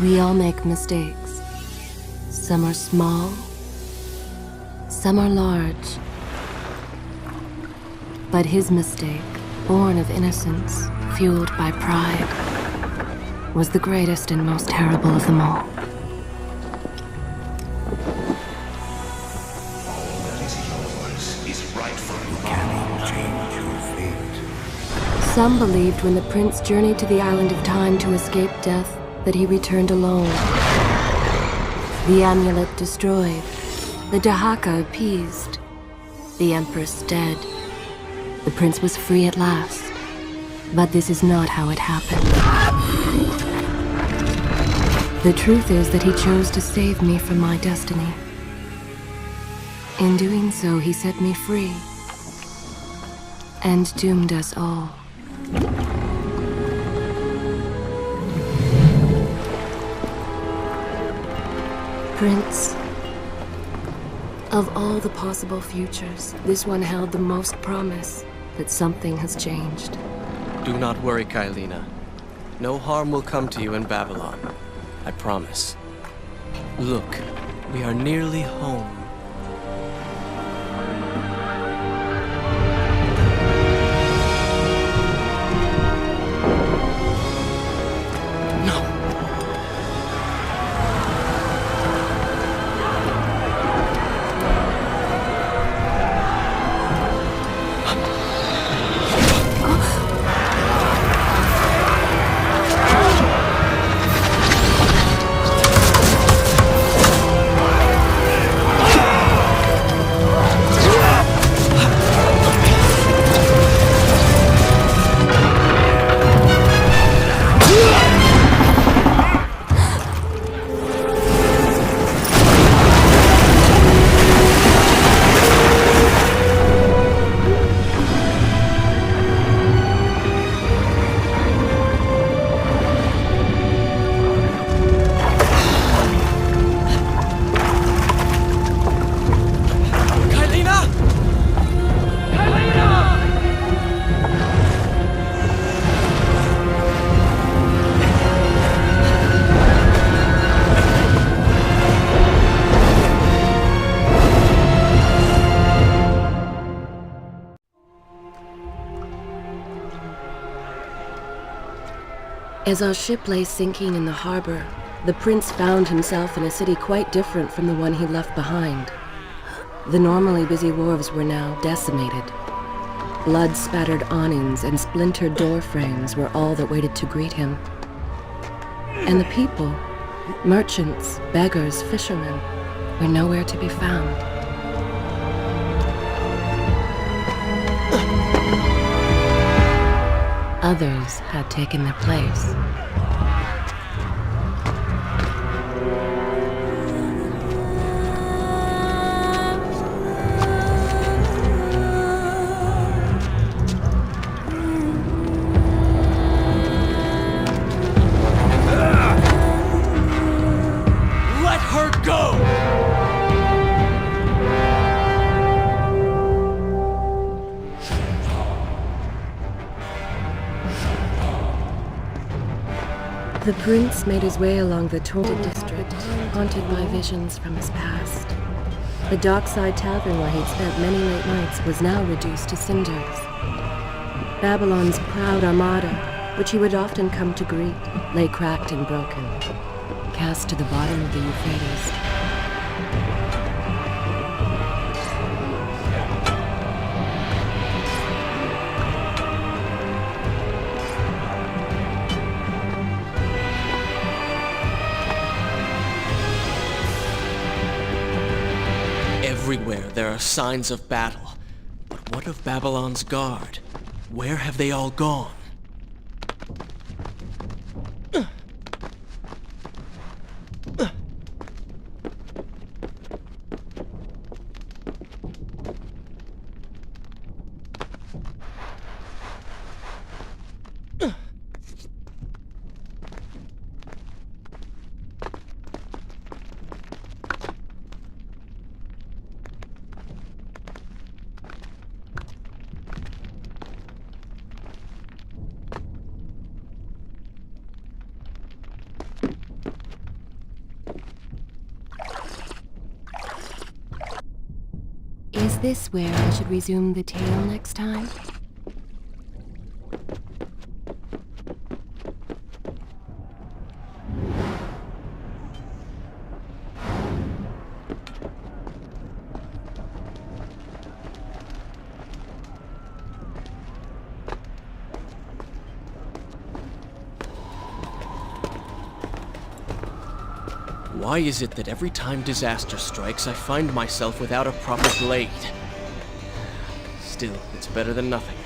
We all make mistakes. Some are small, some are large. But his mistake, born of innocence, fueled by pride, was the greatest and most terrible of them all. Some believed when the prince journeyed to the island of time to escape death that he returned alone. The amulet destroyed, the Dahaka appeased, the empress dead. The prince was free at last. But this is not how it happened. The truth is that he chose to save me from my destiny. In doing so, he set me free and doomed us all. Prince, of all the possible futures, this one held the most promise that something has changed. Do not worry, Kailina. No harm will come to you in Babylon. I promise. Look, we are nearly home. As our ship lay sinking in the harbor, the prince found himself in a city quite different from the one he left behind. The normally busy wharves were now decimated. Blood-spattered awnings and splintered door frames were all that waited to greet him. And the people, merchants, beggars, fishermen, were nowhere to be found. Others had taken their place. Let her go! The prince made his way along the torrid district, haunted by visions from his past. The dockside tavern where he'd spent many late nights was now reduced to cinders. Babylon's proud armada, which he would often come to greet, lay cracked and broken, cast to the bottom of the Euphrates. Everywhere there are signs of battle. But what of Babylon's guard? Where have they all gone? this where I should resume the tale next time? Why is it that every time disaster strikes, I find myself without a proper blade? Still, it's better than nothing.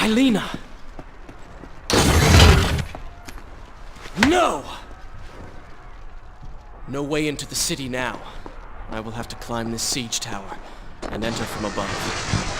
Lena! No! No way into the city now. I will have to climb this siege tower and enter from above.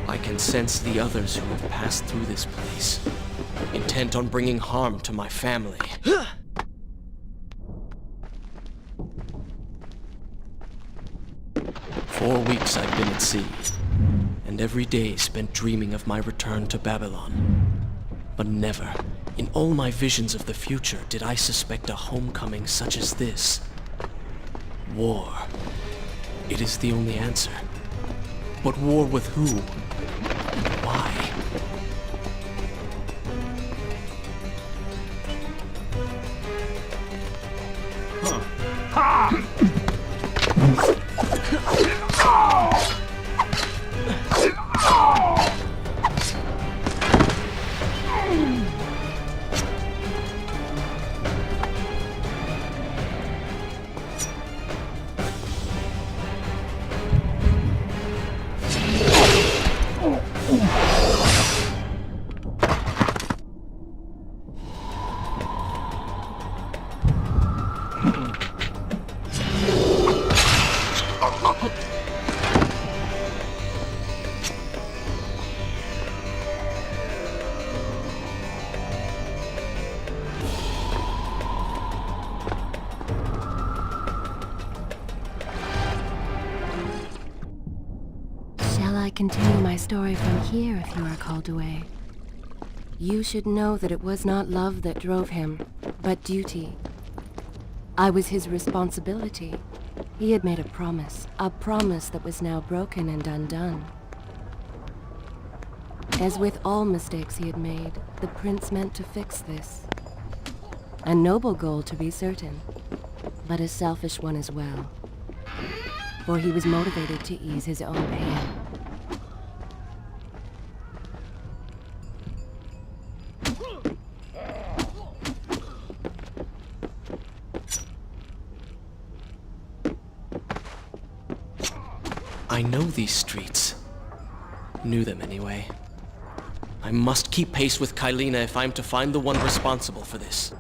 I can sense the others who have passed through this place, intent on bringing harm to my family. 4 weeks I've been at sea, and every day spent dreaming of my return to Babylon. But never, in all my visions of the future, did I suspect a homecoming such as this. War. It is the only answer. But war with who? And why? I continue my story from here if you are called away? You should know that it was not love that drove him, but duty. I was his responsibility. He had made a promise that was now broken and undone. As with all mistakes he had made, the prince meant to fix this. A noble goal, to be certain, but a selfish one as well. For he was motivated to ease his own pain. I know these streets. Knew them anyway. I must keep pace with Kylina if I'm to find the one responsible for this.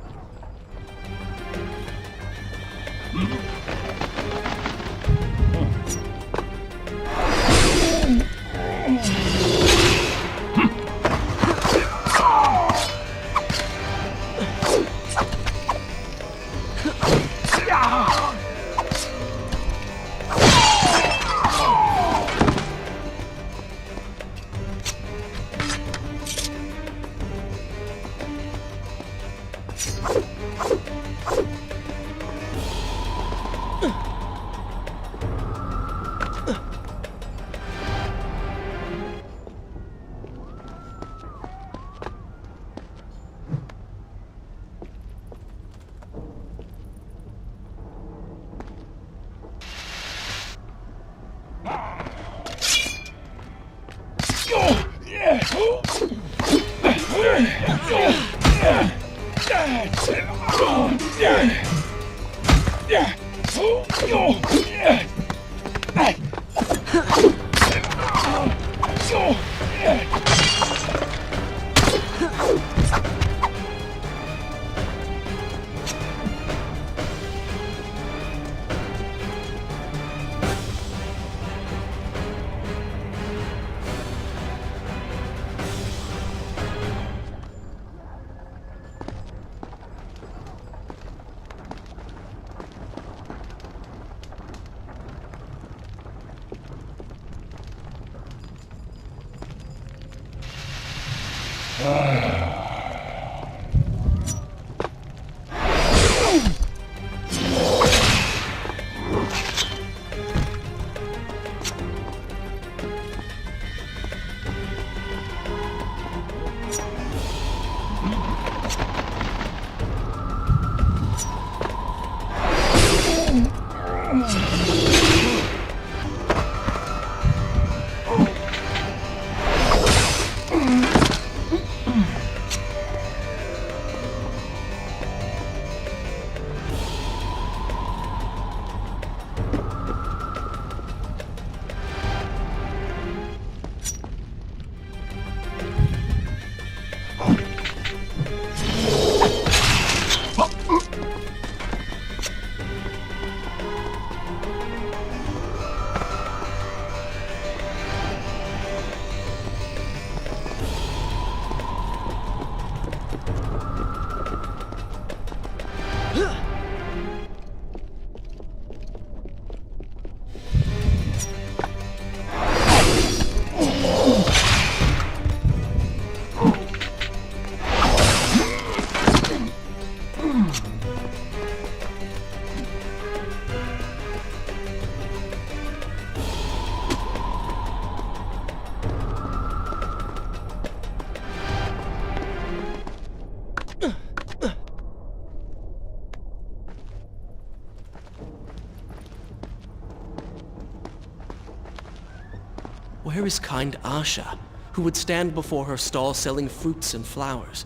Where is kind Asha, who would stand before her stall selling fruits and flowers?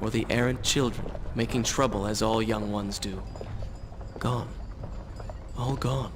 Or the errant children, making trouble as all young ones do? Gone. All gone.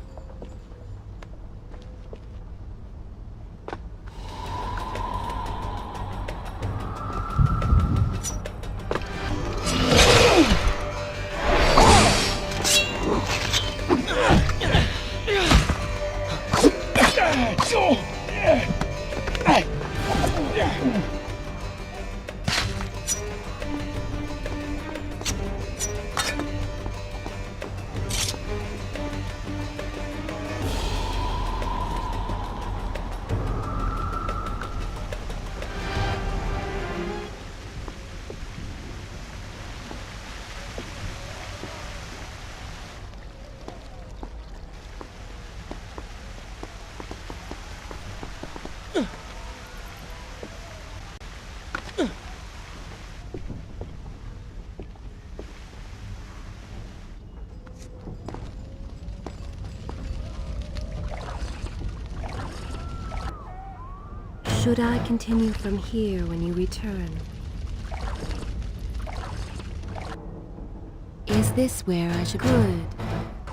should I continue from here when you return? Is this where I should... Good.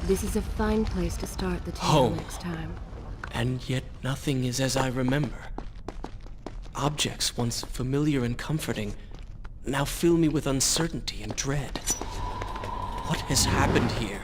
This is a fine place to start the tale Home. next time. And yet nothing is as I remember. Objects once familiar and comforting now fill me with uncertainty and dread. What has happened here?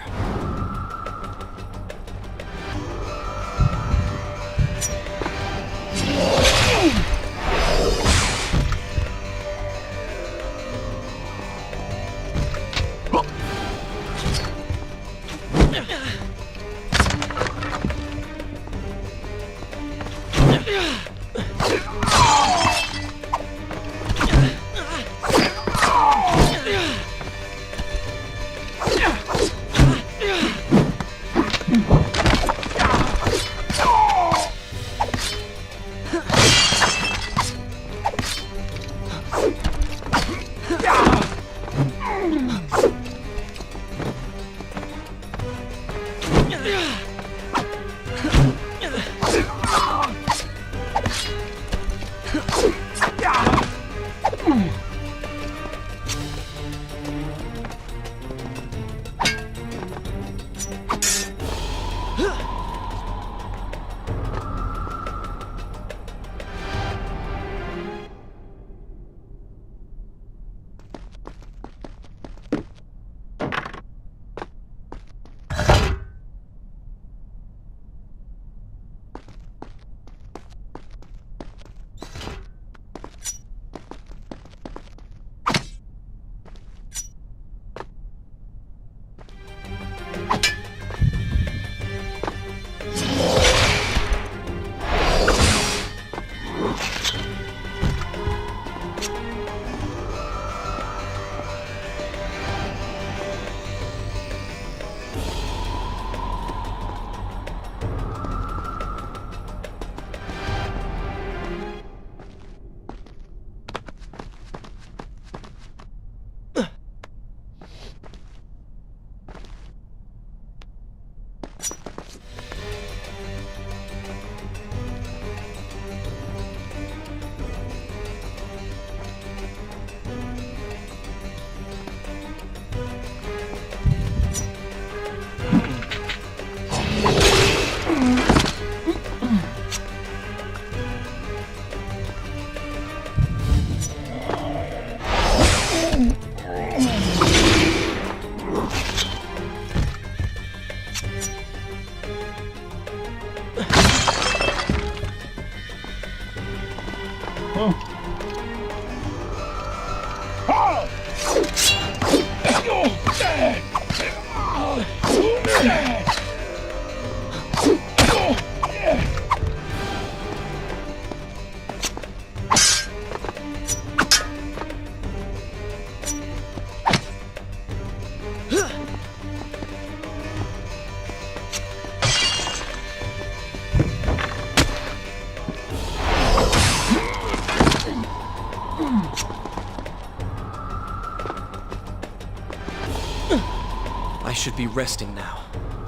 I should be resting now,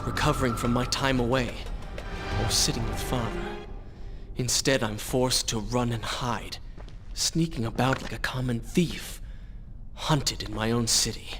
recovering from my time away, or sitting with Father. Instead, I'm forced to run and hide, sneaking about like a common thief, hunted in my own city.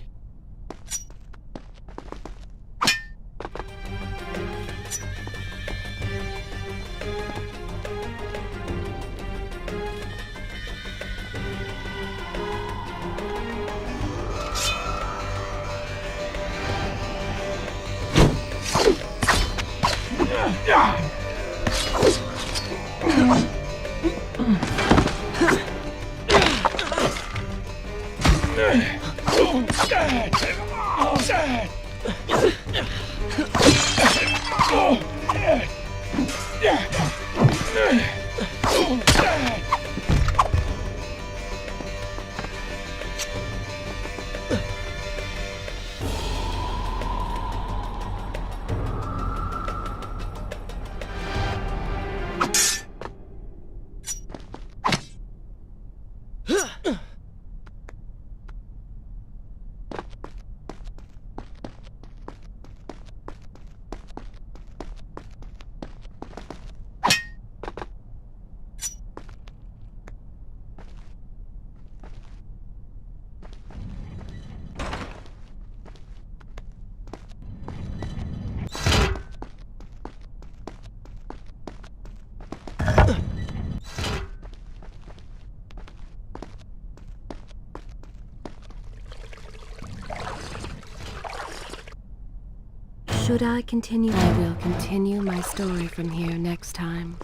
Should I continue? I will continue my story from here next time.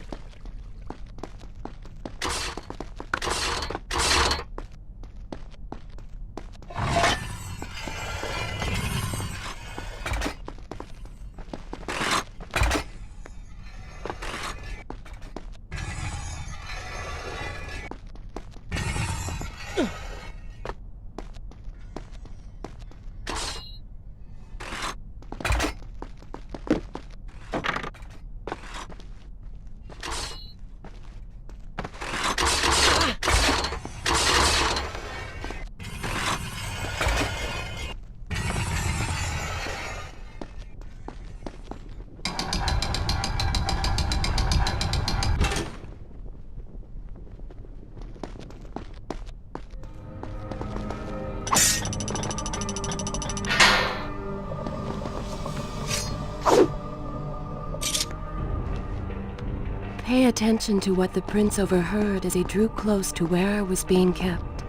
Pay attention to what the prince overheard as he drew close to where I was being kept.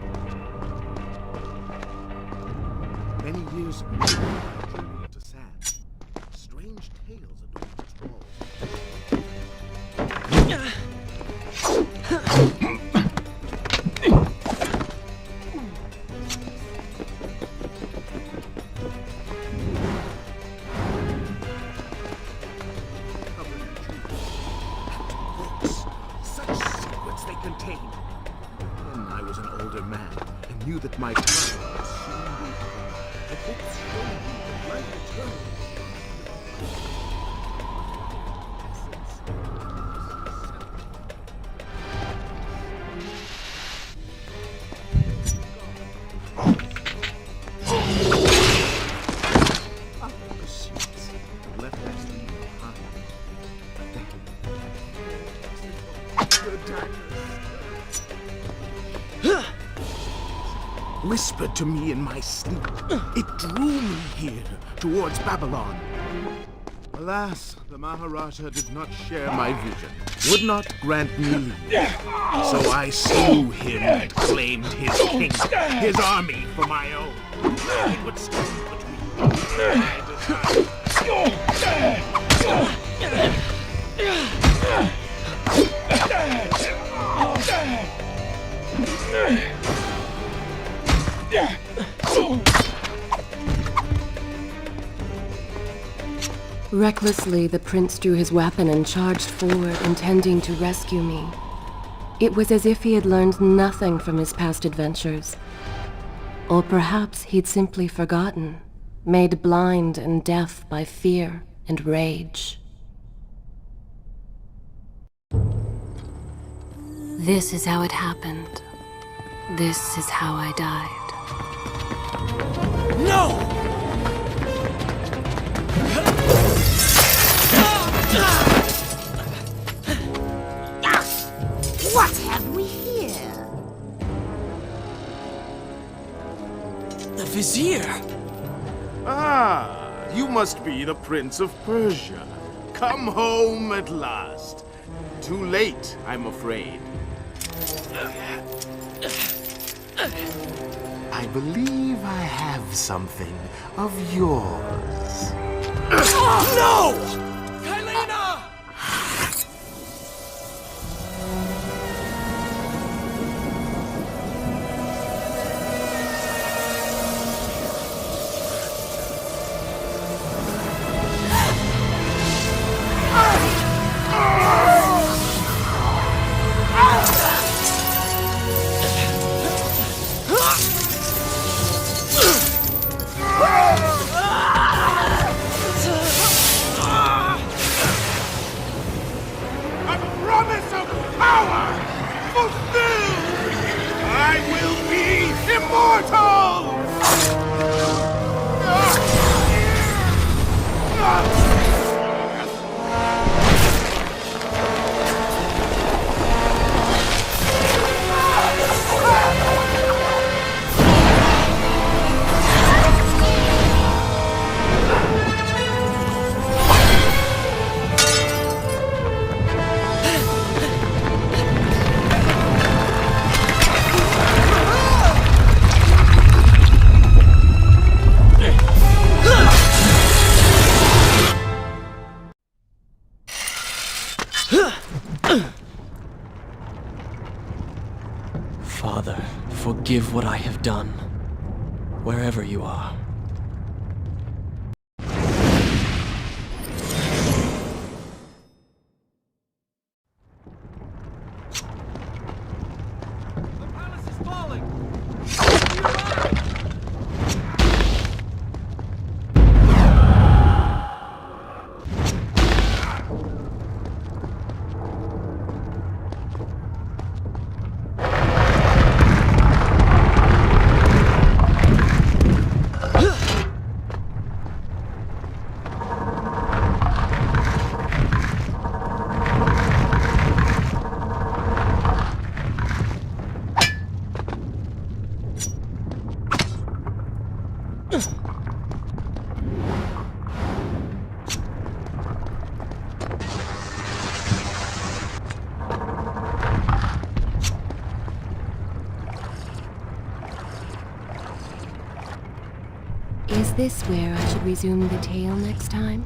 Many years ago, I journeyed into sand. Strange tales adorned its walls. Such secrets they contained. Then I was an older man and knew that my time would soon be over. The books showed me the light eternal. Pursuits left us leaving behind. Whispered to me in my sleep. It drew me here, towards Babylon. Alas, the Maharaja did not share my vision, would not grant me leave. So I slew him and claimed his kingdom, his army for my own. It would stand between me and my desire. Recklessly, the prince drew his weapon and charged forward, intending to rescue me. It was as if he had learned nothing from his past adventures. Or perhaps he'd simply forgotten, made blind and deaf by fear and rage. This is how it happened. This is how I died. No! What have we here? The Vizier! Ah, you must be the Prince of Persia. Come home at last. Too late, I'm afraid. I believe I have something of yours. No! Kylena! Father, forgive what I have done, wherever you are. Is this where I should resume the tale next time?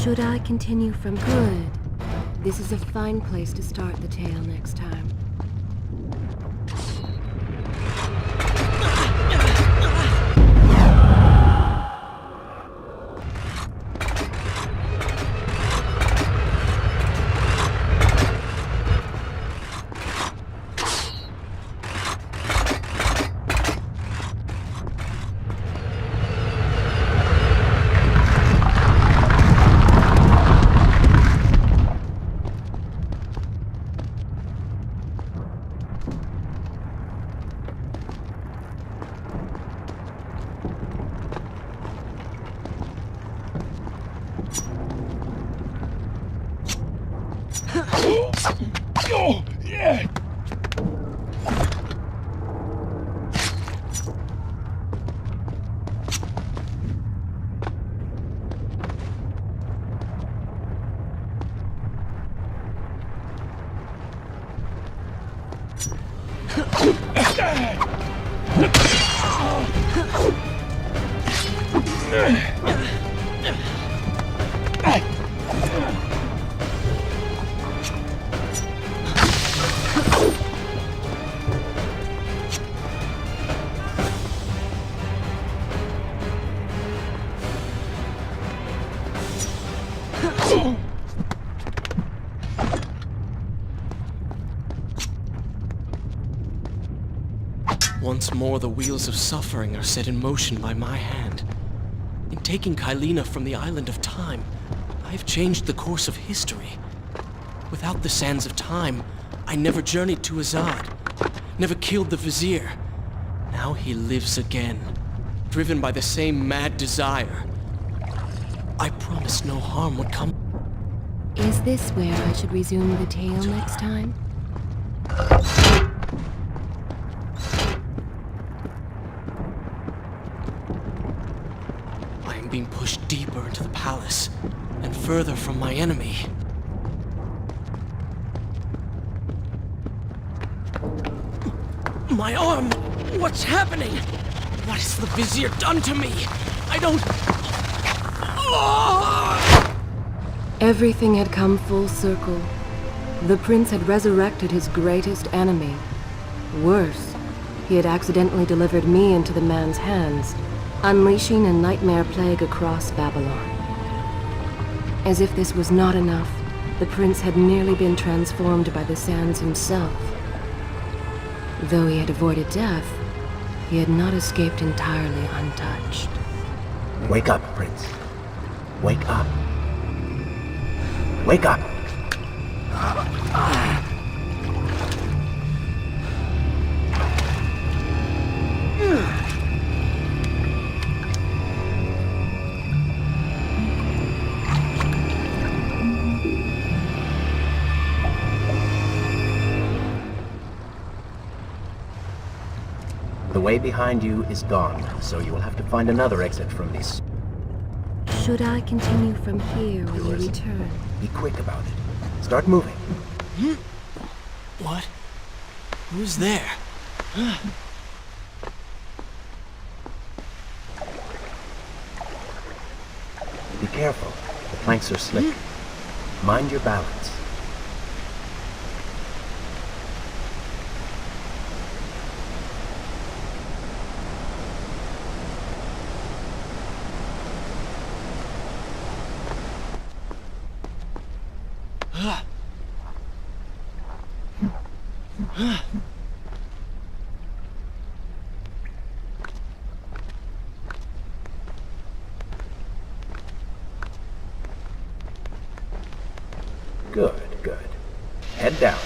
Should I continue from good? This is a fine place to start the tale next time. Once more, the wheels of suffering are set in motion by my hand. In taking Kylina from the island of time, I have changed the course of history. Without the sands of time, I never journeyed to Azad, never killed the Vizier. Now he lives again, driven by the same mad desire. I promised no harm would come. Is this where I should resume the tale next time? I am being pushed deeper into the palace, and further from my enemy. My arm! What's happening? What has the Vizier done to me? I don't... Everything had come full circle. The prince had resurrected his greatest enemy. Worse, he had accidentally delivered me into the man's hands, unleashing a nightmare plague across Babylon. As if this was not enough, the prince had nearly been transformed by the sands himself. Though he had avoided death, he had not escaped entirely untouched. Wake up, Prince. Wake up. Wake up! The way behind you is gone, so you will have to find another exit from this. Should I continue from here when you return? Be quick about it. Start moving. What? Who's there? Be careful. The planks are slick. Mind your balance. Good, good. Head down.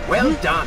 Well done!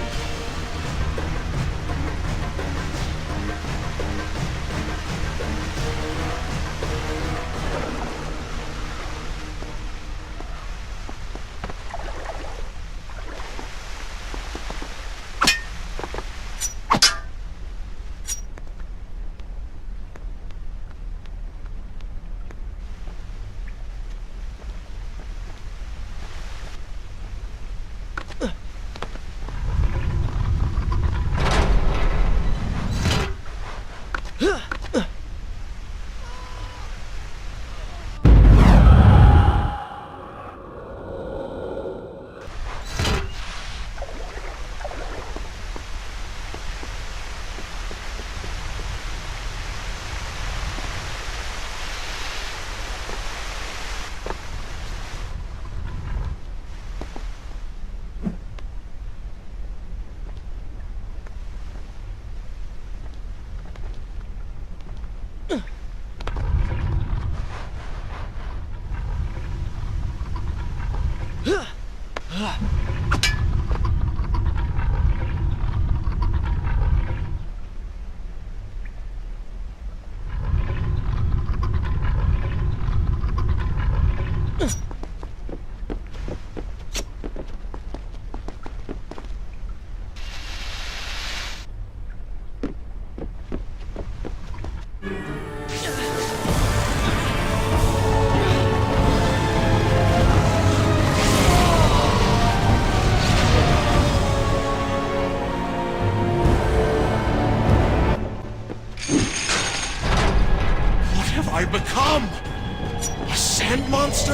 Become a sand monster?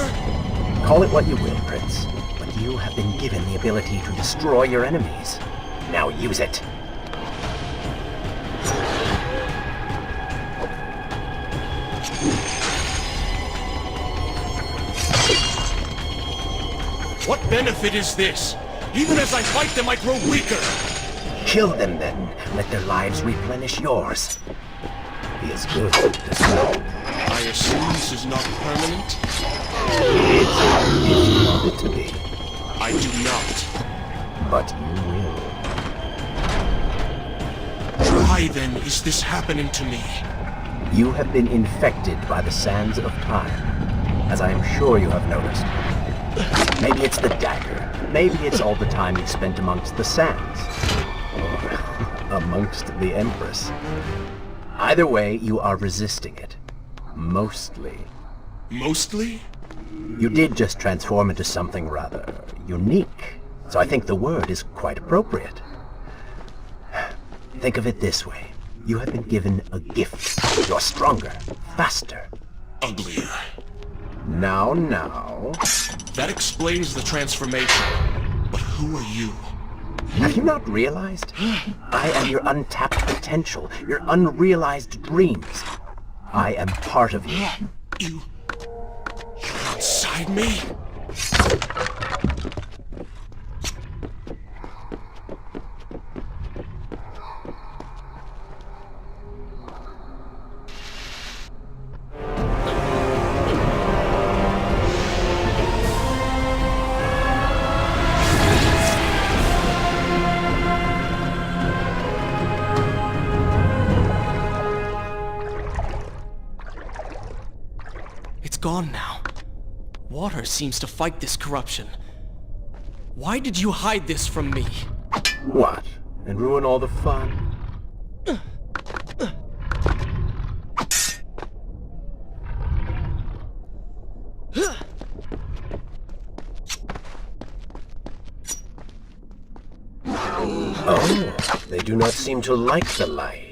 Call it what you will, Prince, but you have been given the ability to destroy your enemies. Now use it. benefit is this? Even as I fight them, I grow weaker. Kill them then. Let their lives replenish yours. Be as good as well. I assume this is not permanent? It's if you want it to be. I do not. But you will. Why then is this happening to me? You have been infected by the sands of time, as I am sure you have noticed. Maybe it's the dagger. Maybe it's all the time you spent amongst the sands. Or amongst the Empress. Either way, you are resisting it. Mostly. Mostly? You did just transform into something rather unique, so I think the word is quite appropriate. Think of it this way. You have been given a gift. You're stronger, faster. Uglier. Now. That explains the transformation. But who are you? Have you not realized? I am your untapped potential, your unrealized dreams. I am part of you. You're inside me? Gone now. Water seems to fight this corruption. Why did you hide this from me? What? And ruin all the fun? Oh, they do not seem to like the light.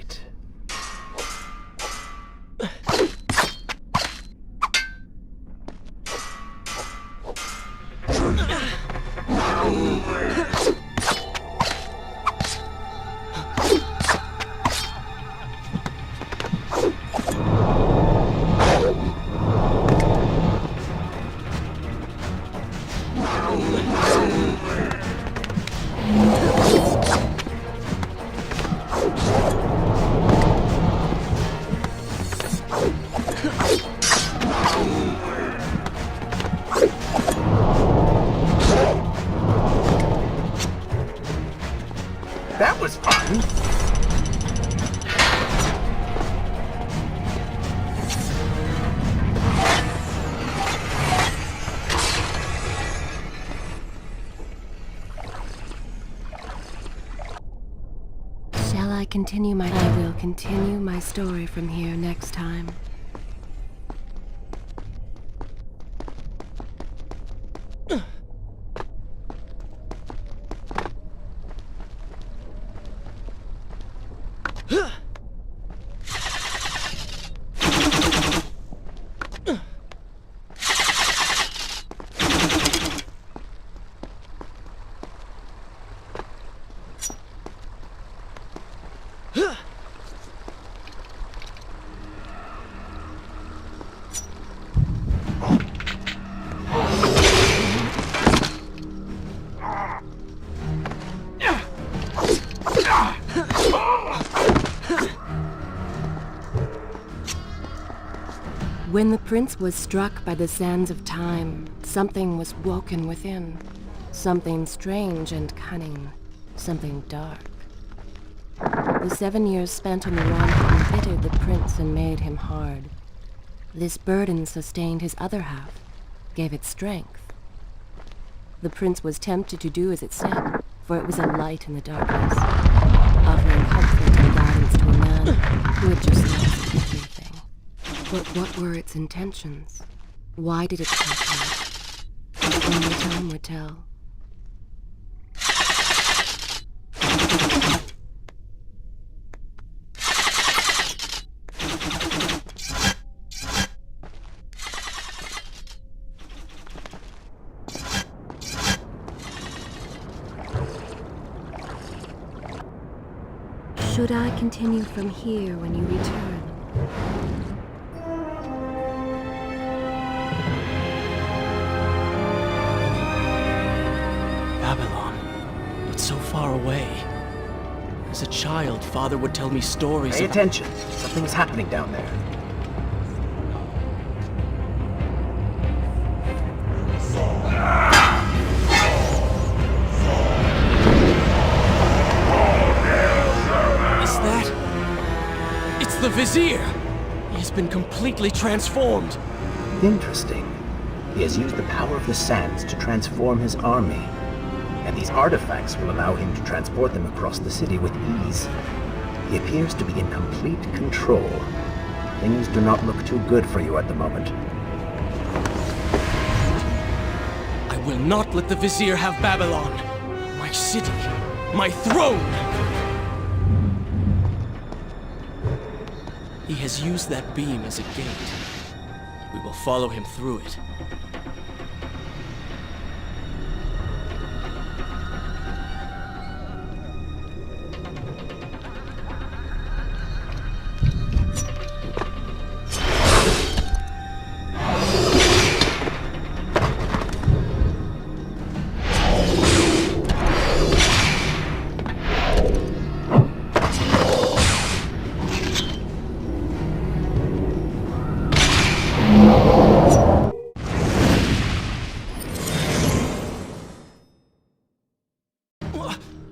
That was fun. Shall I continue my... I will continue my story from here next time. When the prince was struck by the sands of time, something was woken within. Something strange and cunning. Something dark. The 7 years spent on the run embittered the prince and made him hard. This burden sustained his other half, gave it strength. The prince was tempted to do as it said, for it was a light in the darkness, offering comfort and guidance to a man who had just lost everything. But what were its intentions? Why did it take him? Only time would tell. Should I continue from here when you return? Babylon, but so far away. As a child, Father would tell me stories Pay about... attention. Something's happening down there. Is that... It's the Vizier! He has been completely transformed. Interesting. He has used the power of the sands to transform his army. And these artifacts will allow him to transport them across the city with ease. He appears to be in complete control. Things do not look too good for you at the moment. I will not let the Vizier have Babylon. My city. My throne! He has used that beam as a gate. We will follow him through it.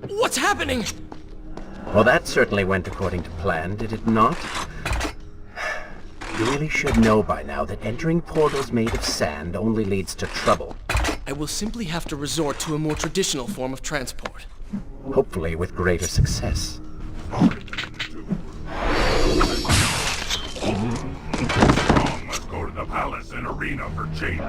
What's happening? Well, that certainly went according to plan, did it not? You really should know by now that entering portals made of sand only leads to trouble. I will simply have to resort to a more traditional form of transport. Hopefully with greater success. Let's go to the palace and arena for change.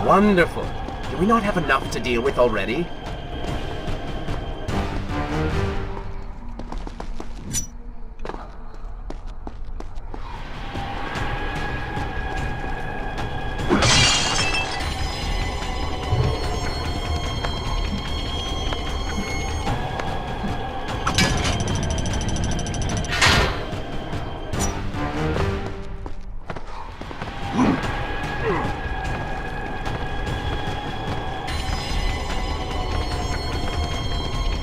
Wonderful. Do we not have enough to deal with already?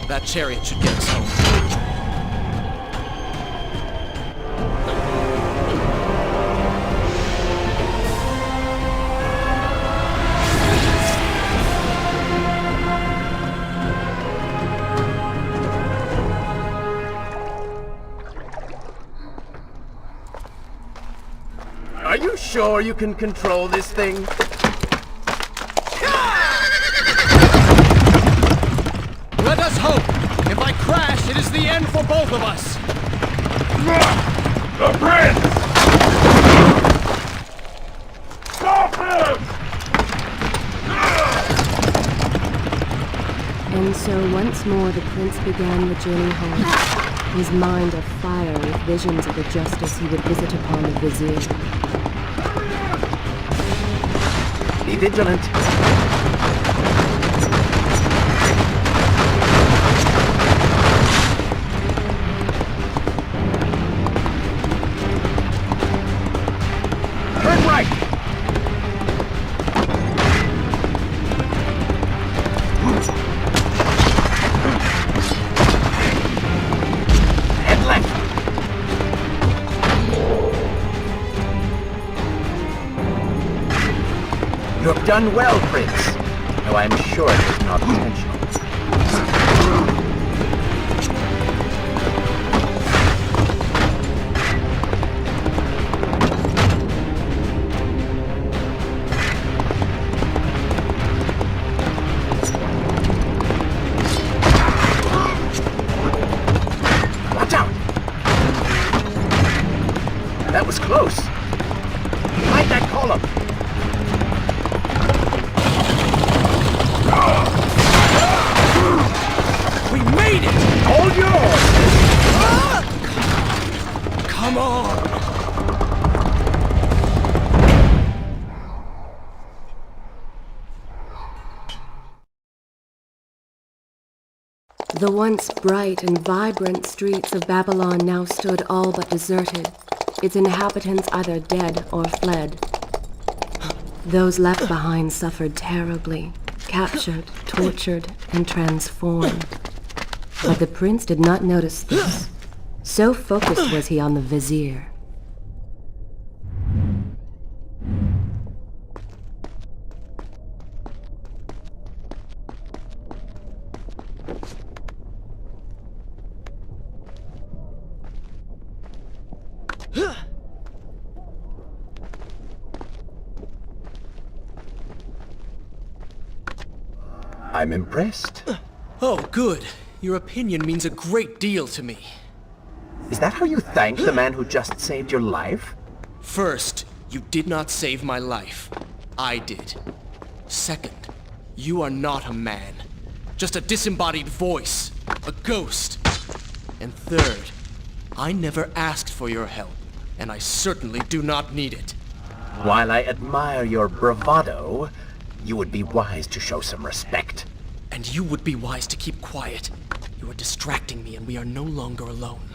That chariot should get us home. Are you sure you can control this thing? Let us hope! If I crash, it is the end for both of us! The prince! Stop him! And so once more the prince began the journey home, his mind afire with visions of the justice he would visit upon the vizier. Be vigilant. Turn right! Head left! You have done well, Prince, though I am sure it was not intentional. Watch out! That was close. Find that column. We made it! All yours! Come on! The once bright and vibrant streets of Babylon now stood all but deserted, its inhabitants either dead or fled. Those left behind suffered terribly, captured, tortured, and transformed. But the prince did not notice this. So focused was he on the vizier. I'm impressed. Oh, good. Your opinion means a great deal to me. Is that how you thank the man who just saved your life? First, you did not save my life. I did. Second, you are not a man. Just a disembodied voice. A ghost. And third, I never asked for your help, and I certainly do not need it. While I admire your bravado, you would be wise to show some respect. And you would be wise to keep quiet. You are distracting me, and we are no longer alone.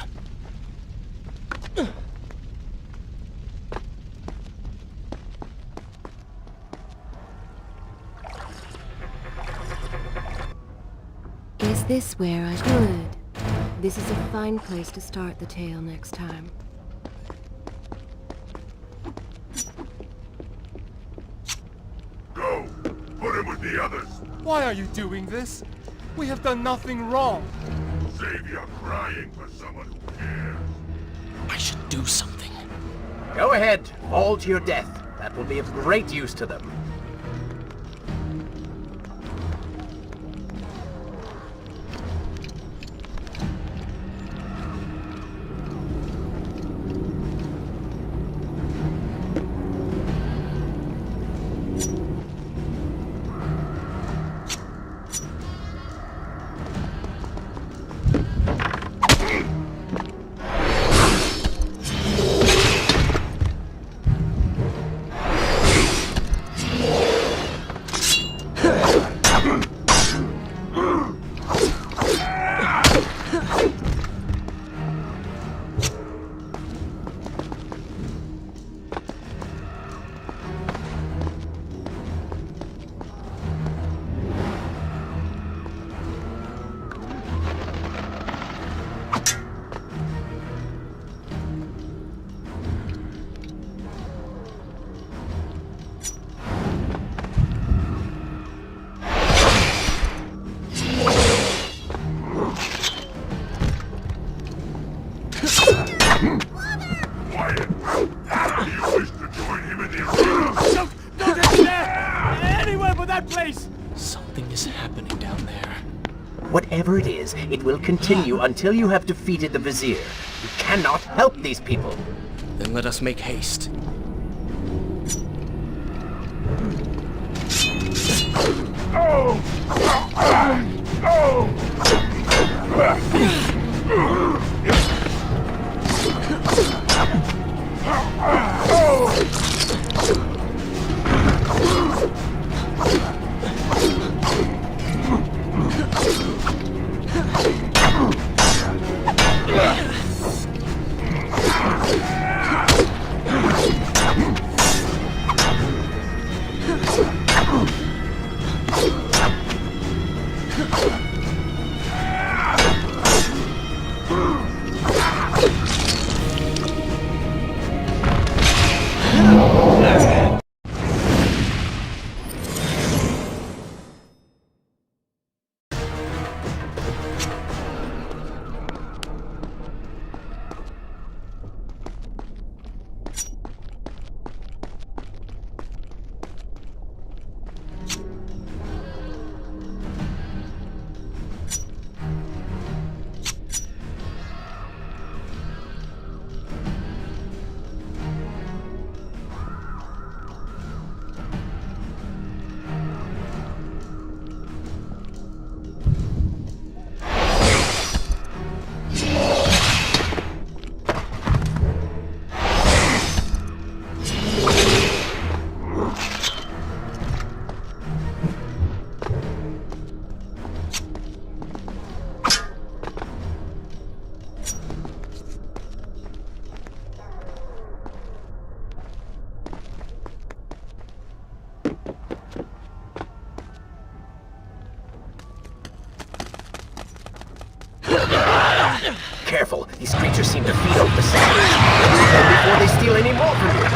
Is this where I could? This is a fine place to start the tale next time. Go! Put him with the others! Why are you doing this? We have done nothing wrong. Save your crying for someone who cares. I should do something. Go ahead, fall to your death. That will be of great use to them. Something is happening down there. Whatever it is, it will continue until you have defeated the Vizier. You cannot help these people. Then let us make haste. Careful, these creatures seem to feed off the sand. Before they steal any more from you.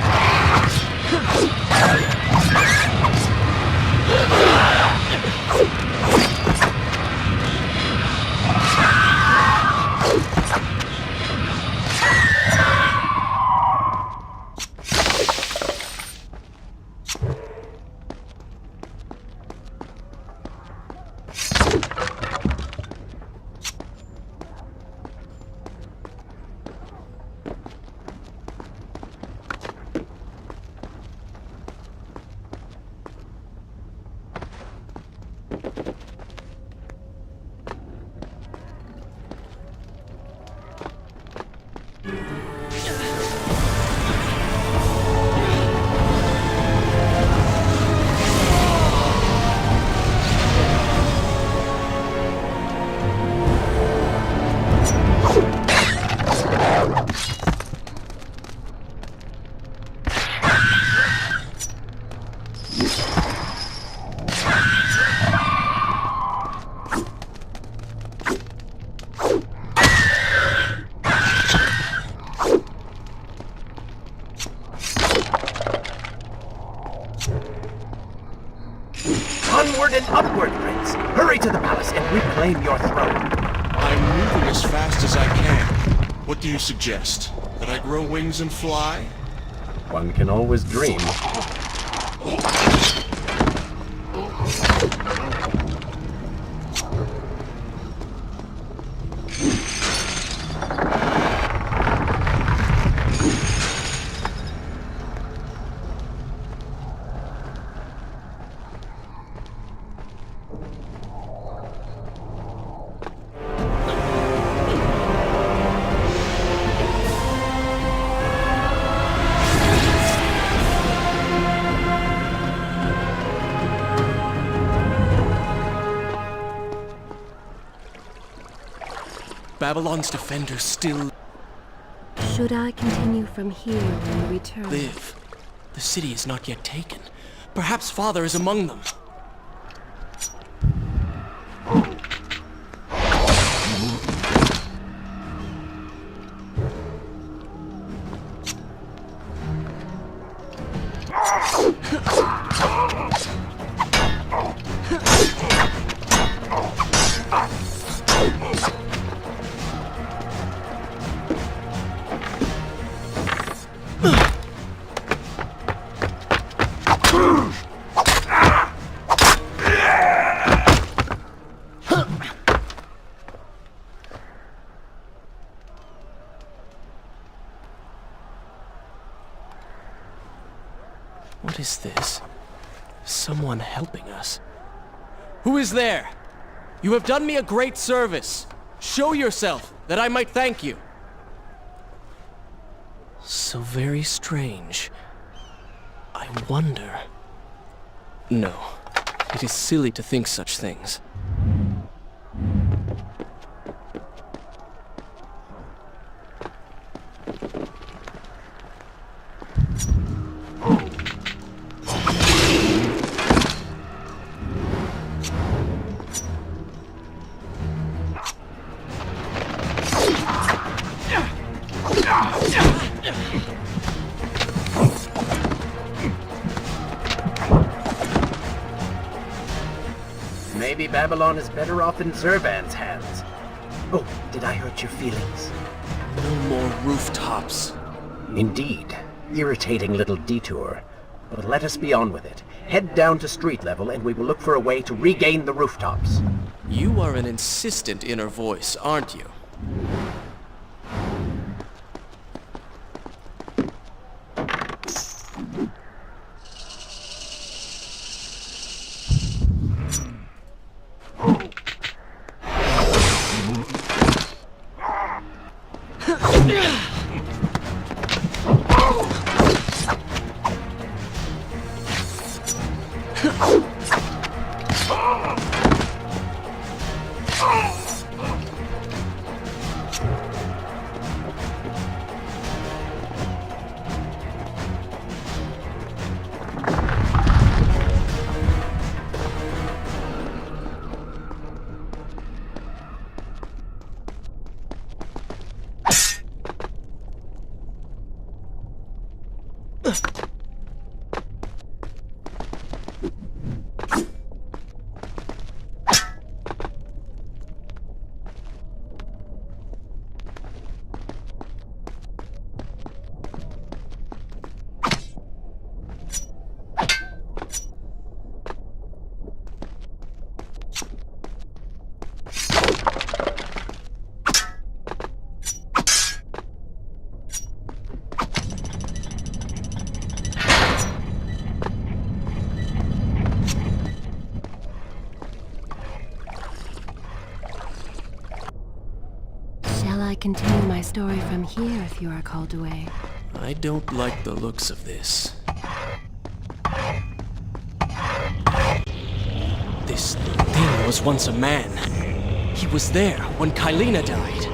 Onward and upward, Prince! Hurry to the palace and reclaim your throne! I'm moving as fast as I can. What do you suggest? That I grow wings and fly? One can always dream. Babylon's defenders still Should I continue from here when we return? live. The city is not yet taken. Perhaps Father is among them. is this? Someone helping us. Who is there? You have done me a great service. Show yourself, that I might thank you. So very strange. I wonder... No, it is silly to think such things. Maybe Babylon is better off in Zurban's hands. Oh, did I hurt your feelings? No more rooftops. Indeed. Irritating little detour. But let us be on with it. Head down to street level and we will look for a way to regain the rooftops. You are an insistent inner voice, aren't you? I continue my story from here if you are called away. I don't like the looks of this. This thing was once a man. He was there when Kylena died.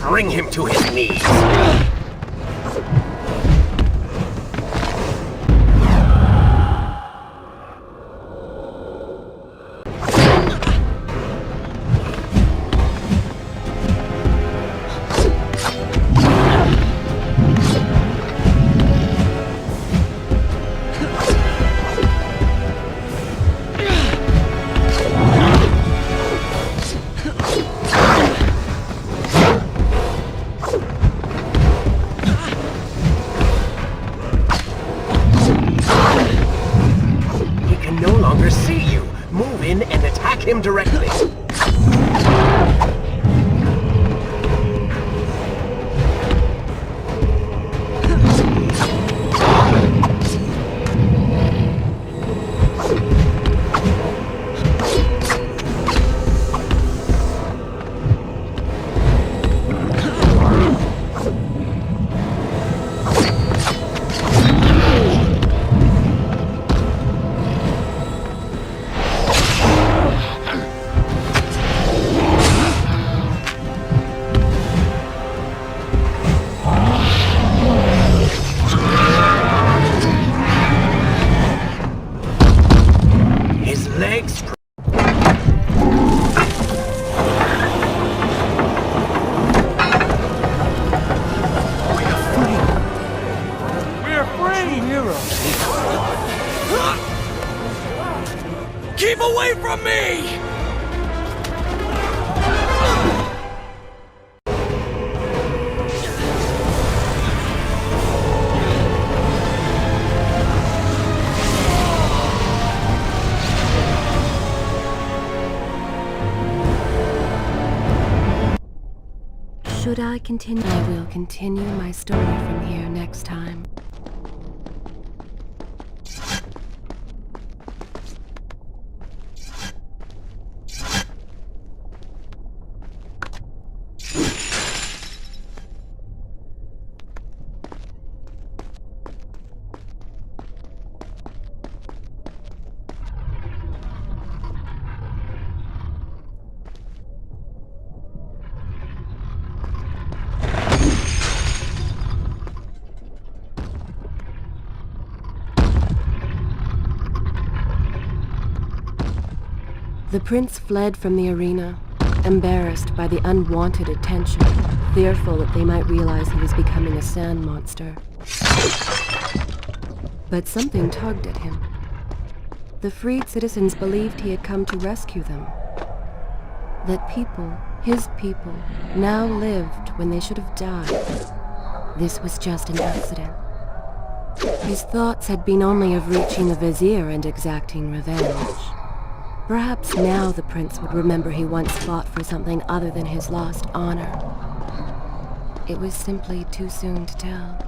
Bring him to his knees. Should I continue? I will continue my story from here next time. The prince fled from the arena, embarrassed by the unwanted attention, fearful that they might realize he was becoming a sand monster. But something tugged at him. The freed citizens believed he had come to rescue them. That people, his people, now lived when they should have died. This was just an accident. His thoughts had been only of reaching the vizier and exacting revenge. Perhaps now the prince would remember he once fought for something other than his lost honor. It was simply too soon to tell.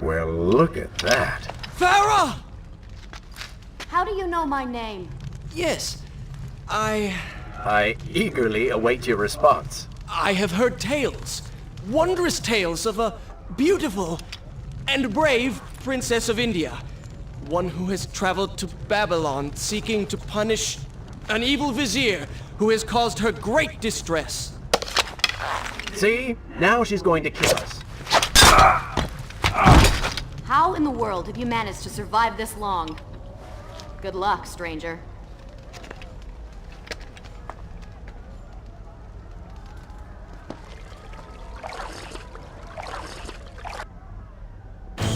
Well, look at that. Farah! How do you know my name? Yes, I eagerly await your response. have heard tales, wondrous tales of a beautiful and brave princess of India. One who has traveled to Babylon seeking to punish an evil vizier who has caused her great distress. See? Now she's going to kill us. How in the world have you managed to survive this long? Good luck, stranger.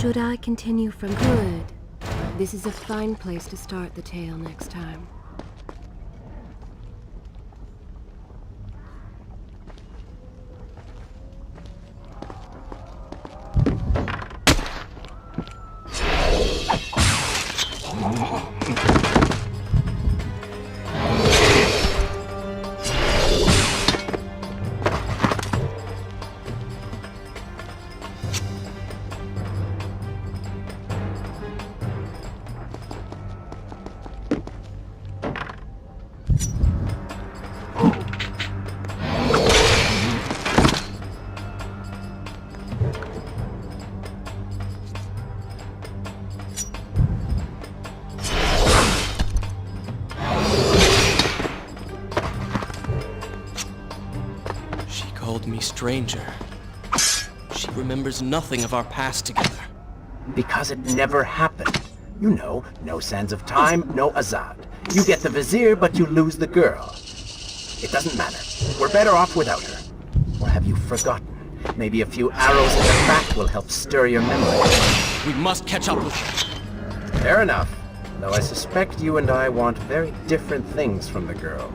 Should I continue from good? This is a fine place to start the tale next time. Me stranger. She remembers nothing of our past together. Because it never happened. You know, no sands of time, no Azad. You get the vizier, but you lose the girl. It doesn't matter. We're better off without her. Or have you forgotten? Maybe a few arrows in the back will help stir your memory. We must catch up with her. Fair enough. Though I suspect you and I want very different things from the girl.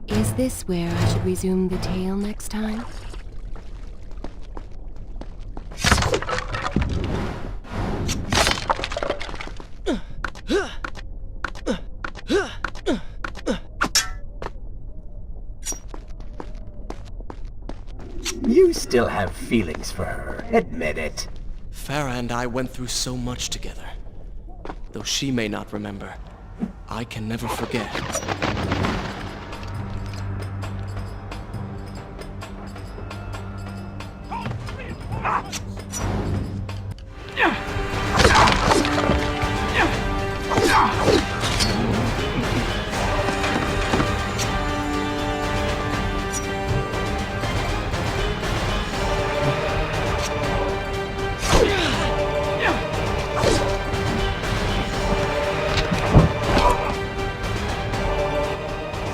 Is this where I should resume the tale next time? You still have feelings for her. Admit it. Farah and I went through so much together. Though she may not remember, I can never forget.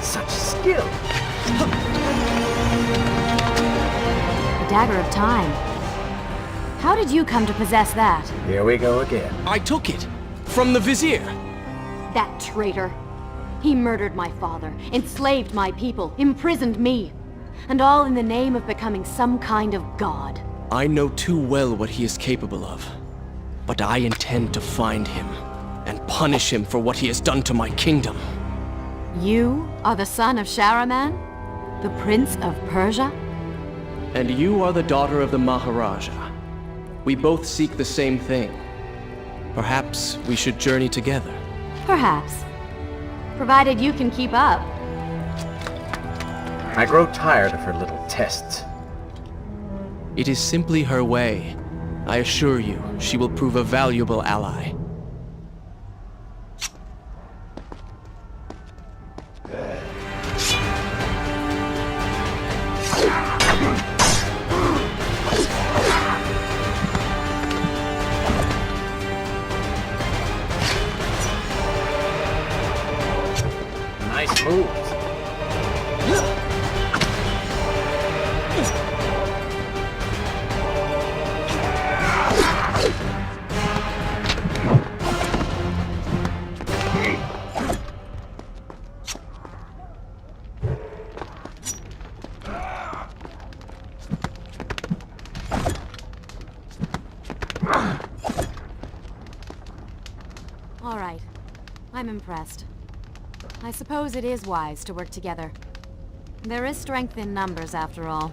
Such skill. The Dagger of Time. How did you come to possess that? Here we go again. I took it! From the Vizier! That traitor. He murdered my father, enslaved my people, imprisoned me. And all in the name of becoming some kind of god. I know too well what he is capable of. But I intend to find him, and punish him for what he has done to my kingdom. You are the son of Shahraman? The Prince of Persia? And you are the daughter of the Maharaja. We both seek the same thing. Perhaps we should journey together. Perhaps. Provided you can keep up. I grow tired of her little tests. It is simply her way. I assure you, she will prove a valuable ally. Nice moves. All right. I'm impressed. I suppose it is wise to work together. There is strength in numbers, after all.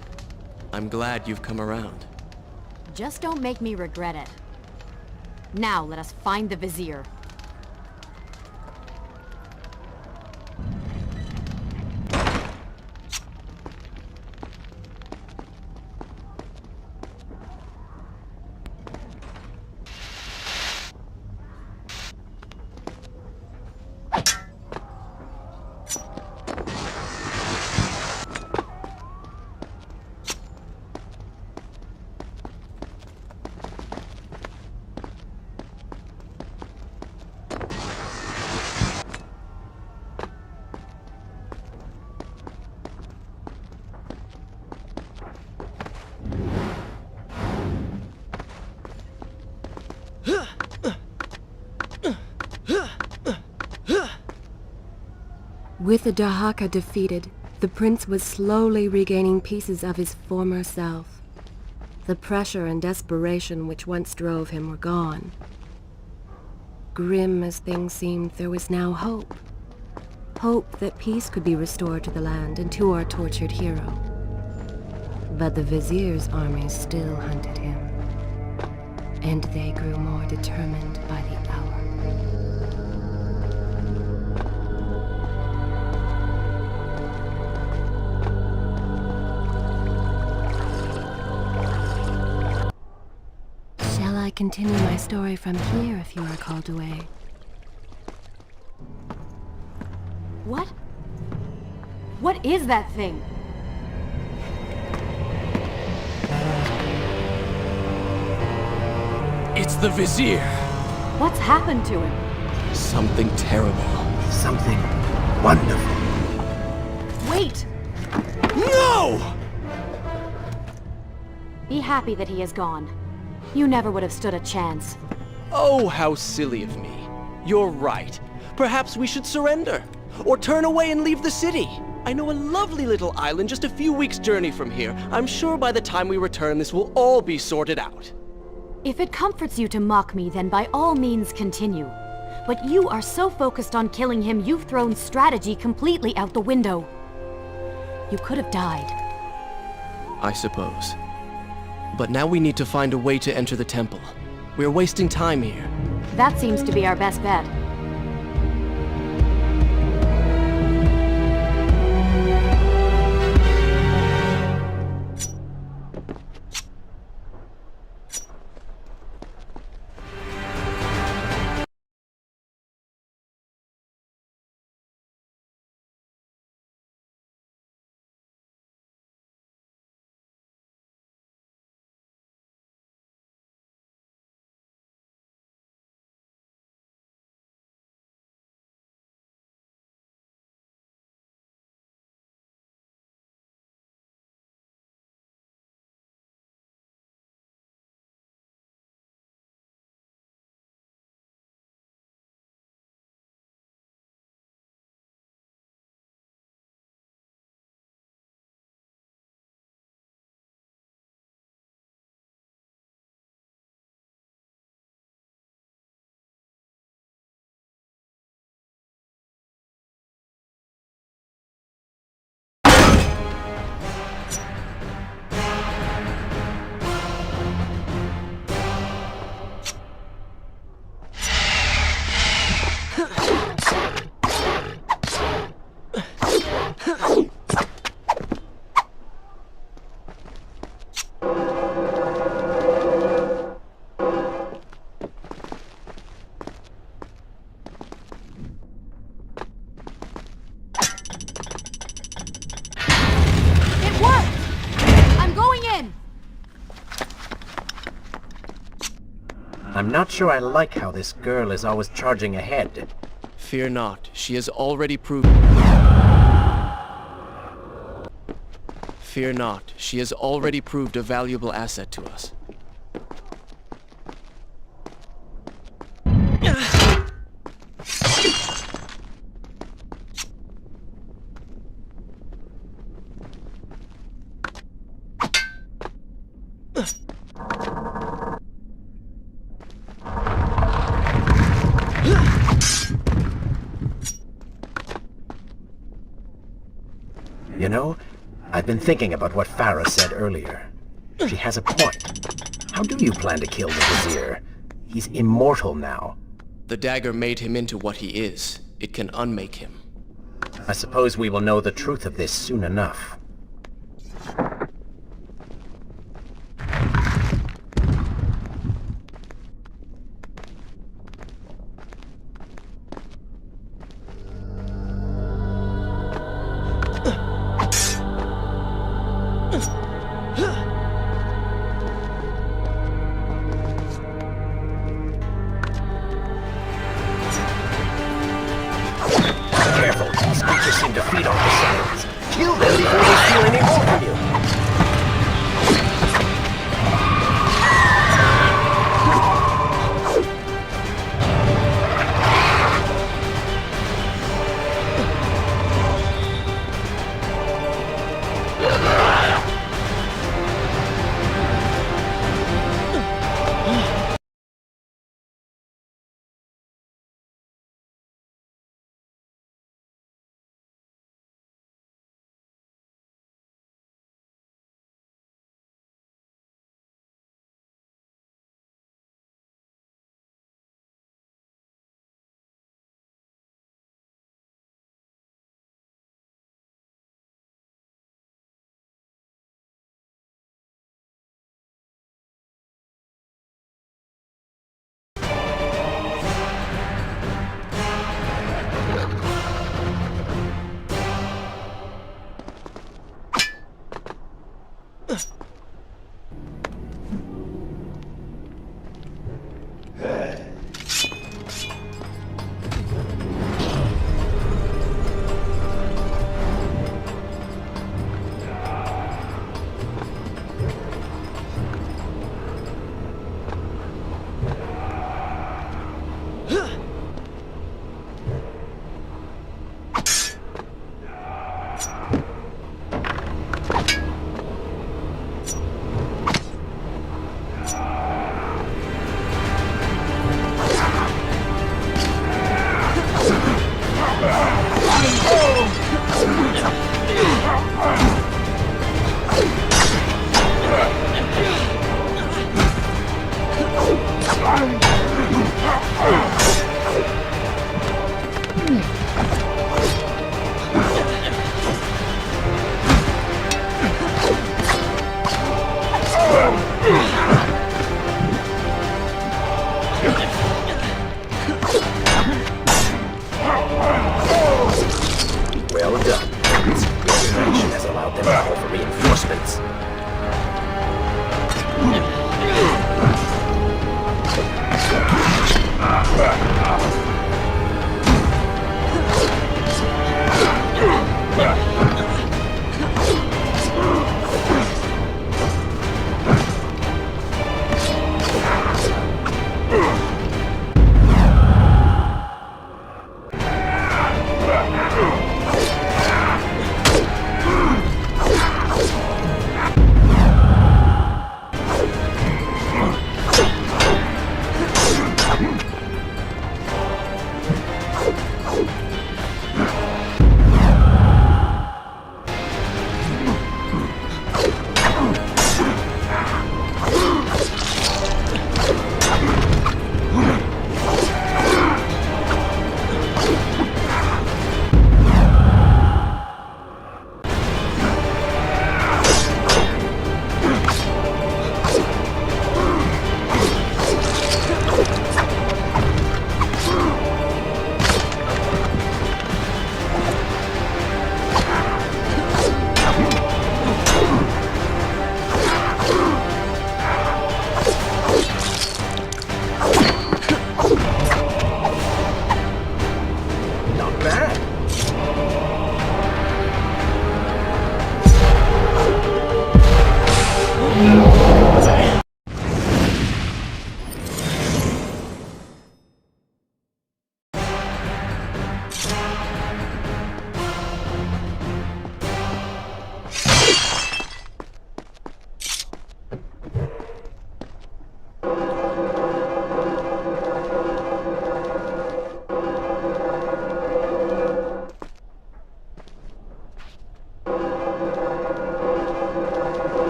I'm glad you've come around. Just don't make me regret it. Now let us find the Vizier. With the Dahaka defeated, the prince was slowly regaining pieces of his former self. The pressure and desperation which once drove him were gone. Grim as things seemed, there was now hope. Hope that peace could be restored to the land and to our tortured hero. But the Vizier's armies still hunted him, and they grew more determined by the hour. Shall I continue my story from here if you are called away? What? What is that thing? It's the Vizier! What's happened to him? Something terrible. Something wonderful. Wait! No! Be happy that he is gone. You never would have stood a chance. Oh, how silly of me. You're right. Perhaps we should surrender. Or turn away and leave the city. I know a lovely little island just a few weeks' journey from here. I'm sure by the time we return, this will all be sorted out. If it comforts you to mock me, then by all means continue. But you are so focused on killing him, you've thrown strategy completely out the window. You could have died. I suppose. But now we need to find a way to enter the temple. We're wasting time here. That seems to be our best bet. I'm not sure I like how this girl is always charging ahead. Fear not, she has already proved... Fear not, she has already proved a valuable asset to us. You know, I've been thinking about what Farah said earlier. She has a point. How do you plan to kill the Vizier? He's immortal now. The dagger made him into what he is. It can unmake him. I suppose we will know the truth of this soon enough. Well done. This direction has allowed them to call for reinforcements.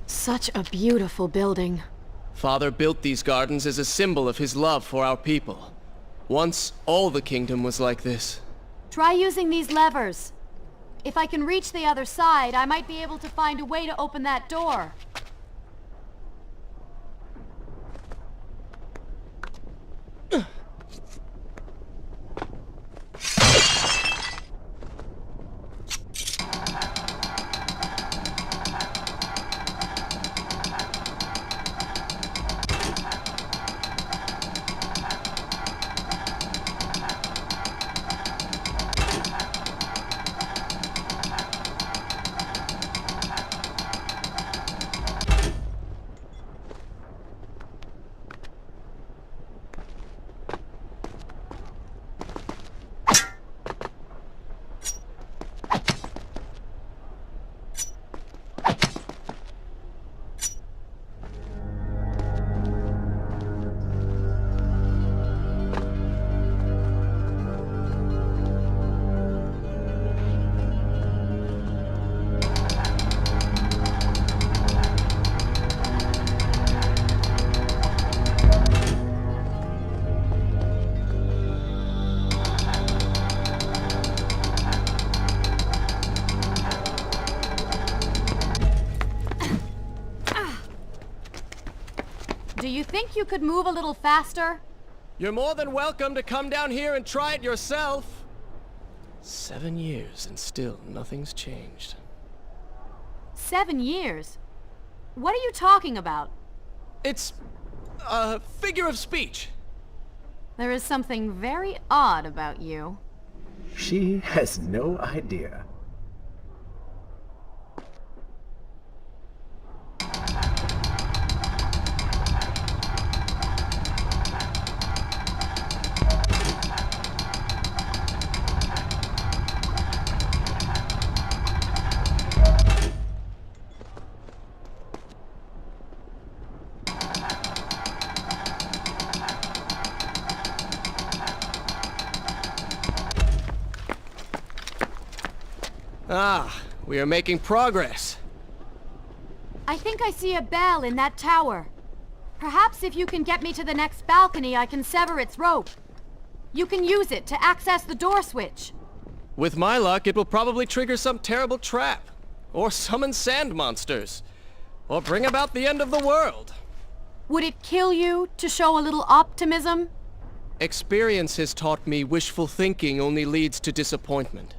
Such a beautiful building. Father built these gardens as a symbol of his love for our people. Once, all the kingdom was like this. Try using these levers. If I can reach the other side, I might be able to find a way to open that door. do you think you could move a little faster? You're more than welcome to come down here and try it yourself. 7 years and still nothing's changed. 7 years? What are you talking about? It's a figure of speech. There is something very odd about you. She has no idea. Ah, we are making progress. I think I see a bell in that tower. Perhaps if you can get me to the next balcony, I can sever its rope. You can use it to access the door switch. With my luck, it will probably trigger some terrible trap. Or summon sand monsters. Or bring about the end of the world. Would it kill you to show a little optimism? Experience has taught me wishful thinking only leads to disappointment.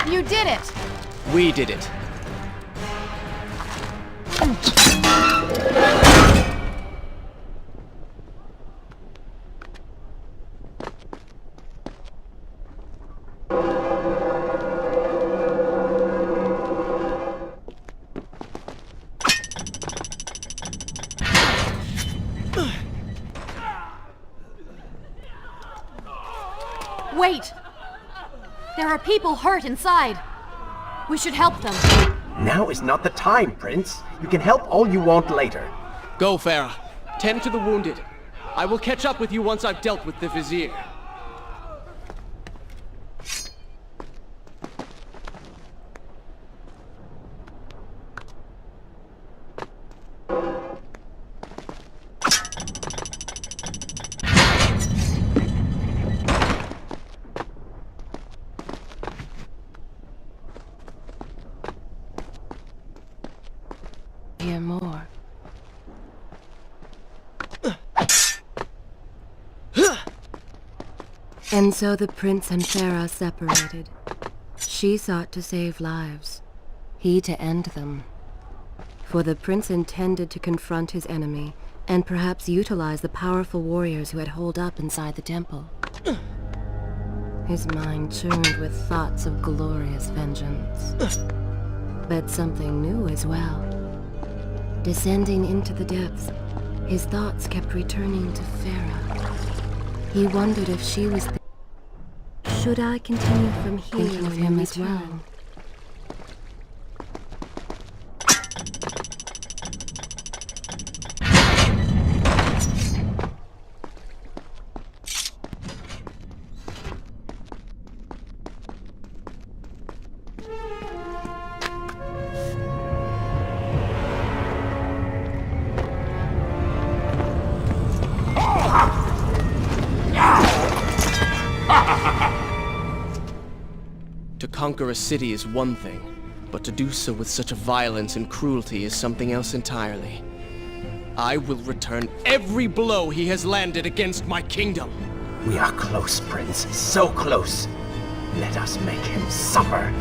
You did it! We did it. Wait! There are people hurt inside. We should help them. Now is not the time, Prince. You can help all you want later. Go, Farah. Tend to the wounded. I will catch up with you once I've dealt with the Vizier. Hear more. And so the prince and Farah separated. She sought to save lives, he to end them. For the prince intended to confront his enemy, and perhaps utilize the powerful warriors who had holed up inside the temple. His mind churned with thoughts of glorious vengeance. But something new as well. Descending into the depths, his thoughts kept returning to Farah. He wondered if she was Should I continue from here thinking of him as well? To conquer a city is one thing, but to do so with such a violence and cruelty is something else entirely. I will return every blow he has landed against my kingdom. We are close, Prince. So close. Let us make him suffer.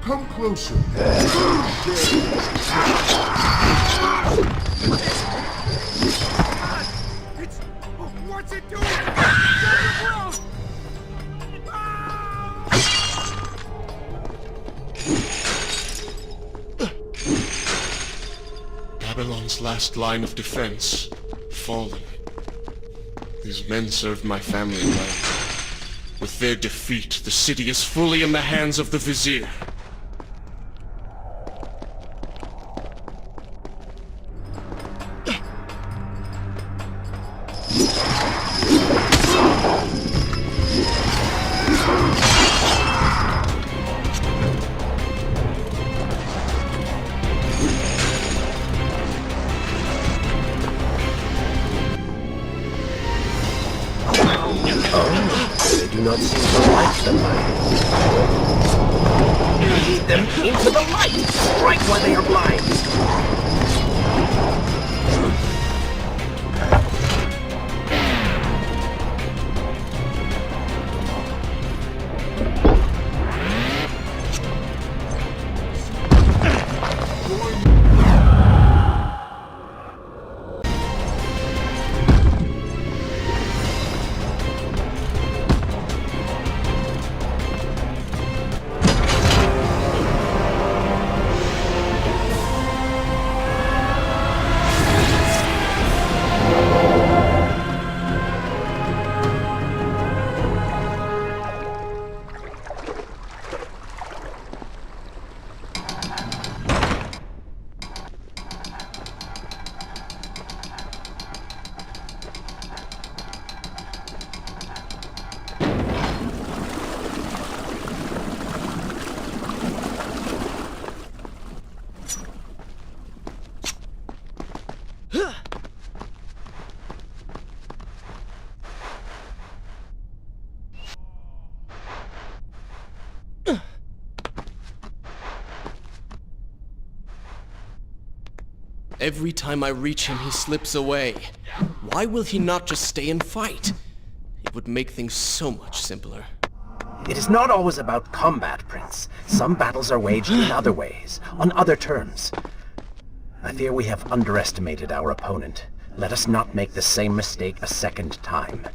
Come closer. What's it doing? Babylon's last line of defense, fallen. These men served my family well. With their defeat, the city is fully in the hands of the Vizier. They do not seem to like the light. Lead them into the light! Strike while they are blind! Every time I reach him, he slips away. Why will he not just stay and fight? It would make things so much simpler. It is not always about combat, Prince. Some battles are waged in other ways, on other terms. I fear we have underestimated our opponent. Let us not make the same mistake a second time.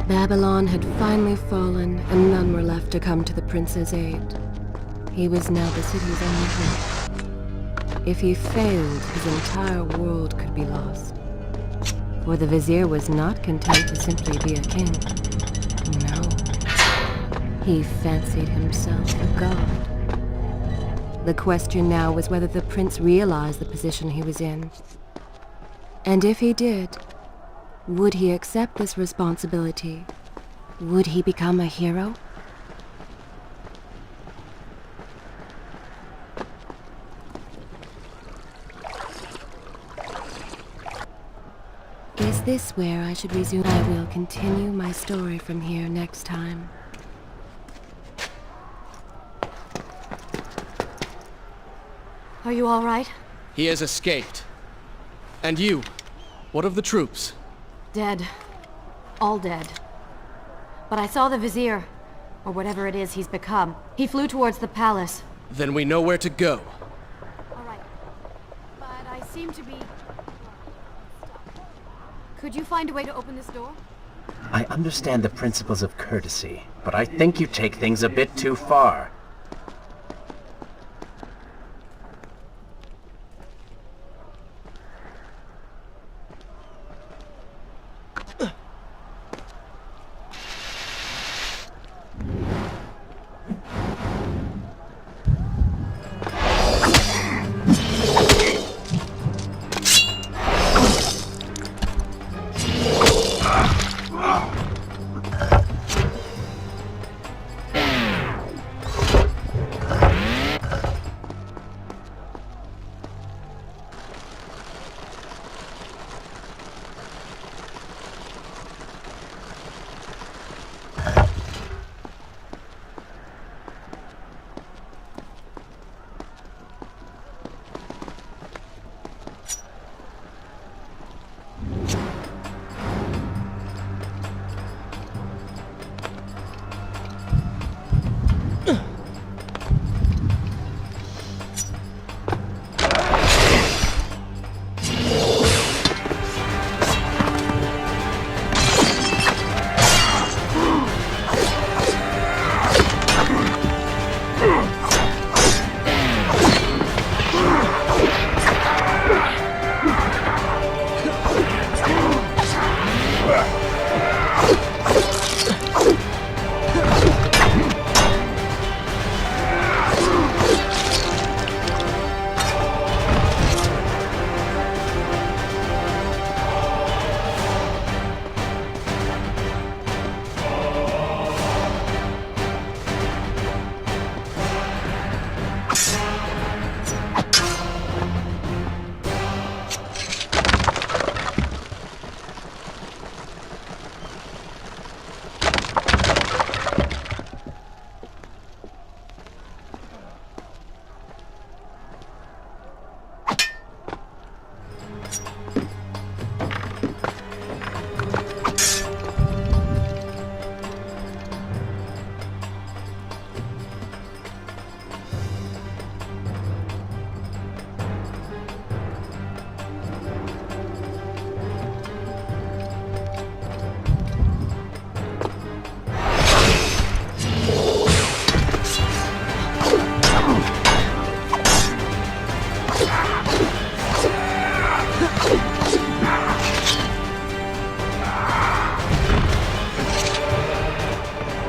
Babylon had finally fallen, and none were left to come to the prince's aid. He was now the city's only hope. If he failed, his entire world could be lost. For the vizier was not content to simply be a king. No. He fancied himself a god. The question now was whether the prince realized the position he was in. And if he did, would he accept this responsibility? Would he become a hero? Is this where I should resume? I will continue my story from here next time. Are you all right? He has escaped. And you? What of the troops? Dead. All dead. But I saw the vizier, or whatever it is he's become. He flew towards the palace. Then we know where to go. All right. But I seem to be... Could you find a way to open this door? I understand the principles of courtesy, but I think you take things a bit too far.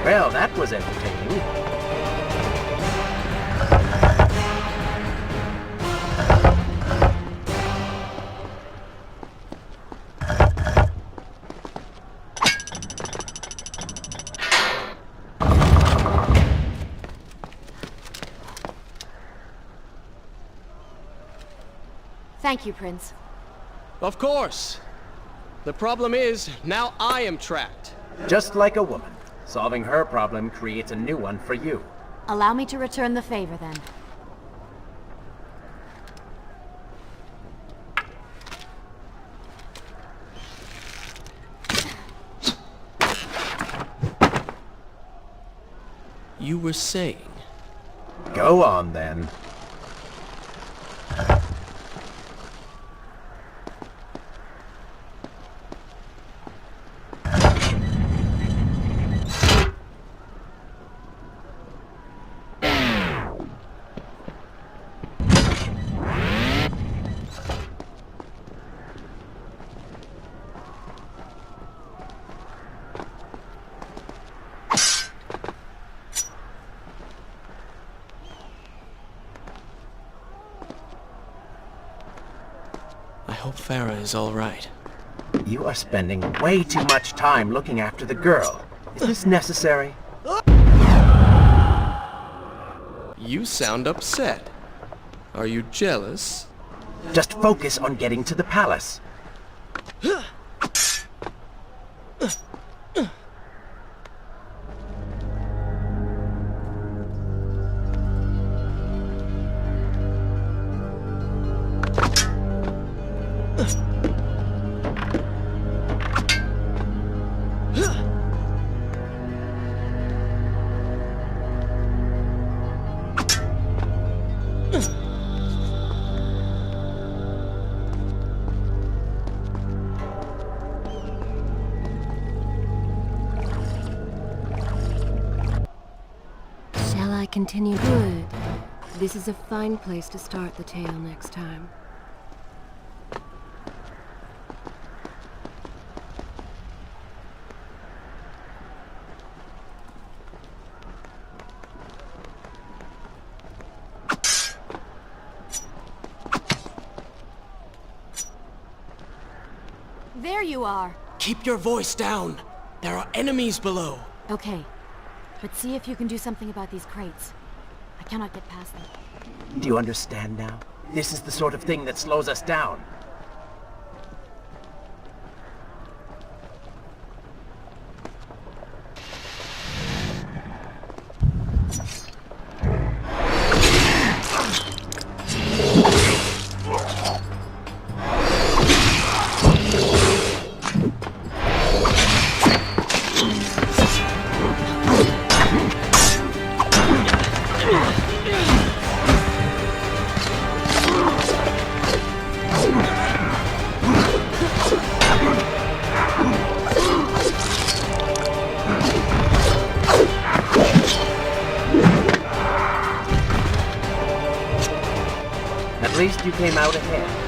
Well, that was entertaining. Thank you, Prince. Of course. The problem is, now I am trapped. Just like a woman. Solving her problem creates a new one for you. Allow me to return the favor, then. You were saying? Go on, then. I hope Farah is all right. You are spending way too much time looking after the girl. Is this necessary? You sound upset. Are you jealous? Just focus on getting to the palace. Shall I continue? Good. This is a fine place to start the tale next time. There you are. Keep your voice down. There are enemies below. Okay. But see if you can do something about these crates. I cannot get past them. Do you understand now? This is the sort of thing that slows us down. At least you came out ahead.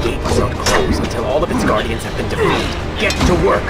gate will not close until all of its guardians have been defeated. Get to work!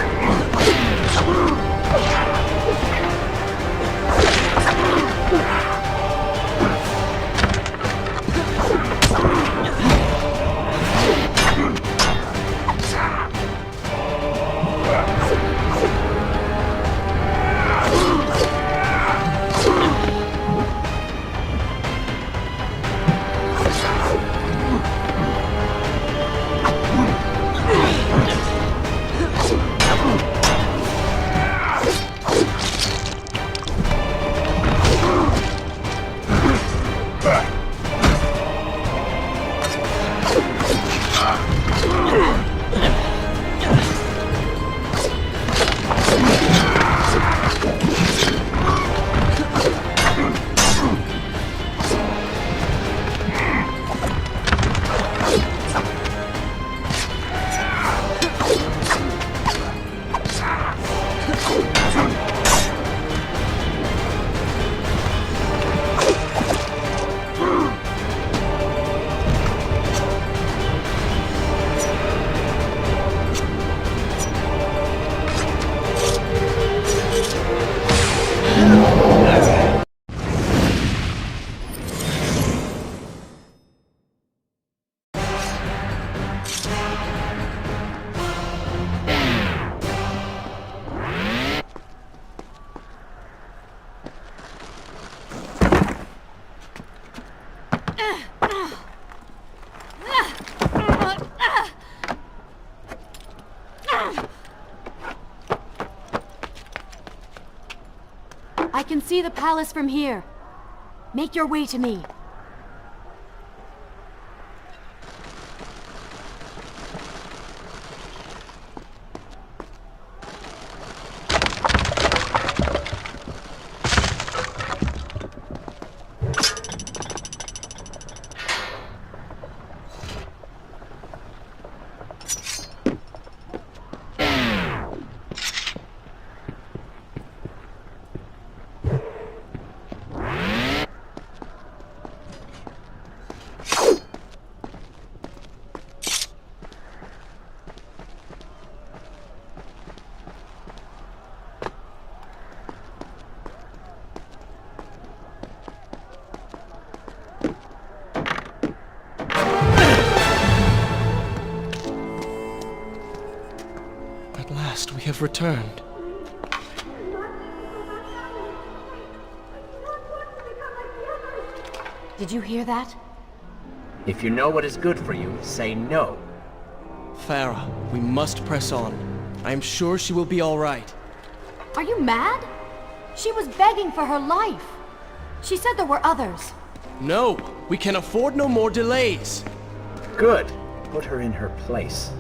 I can see the palace from here. Make your way to me. We have returned. Did you hear that? If you know what is good for you, say no. Farah, we must press on. I am sure she will be all right. Are you mad? She was begging for her life. She said there were others. No, we can afford no more delays. Good. Put her in her place.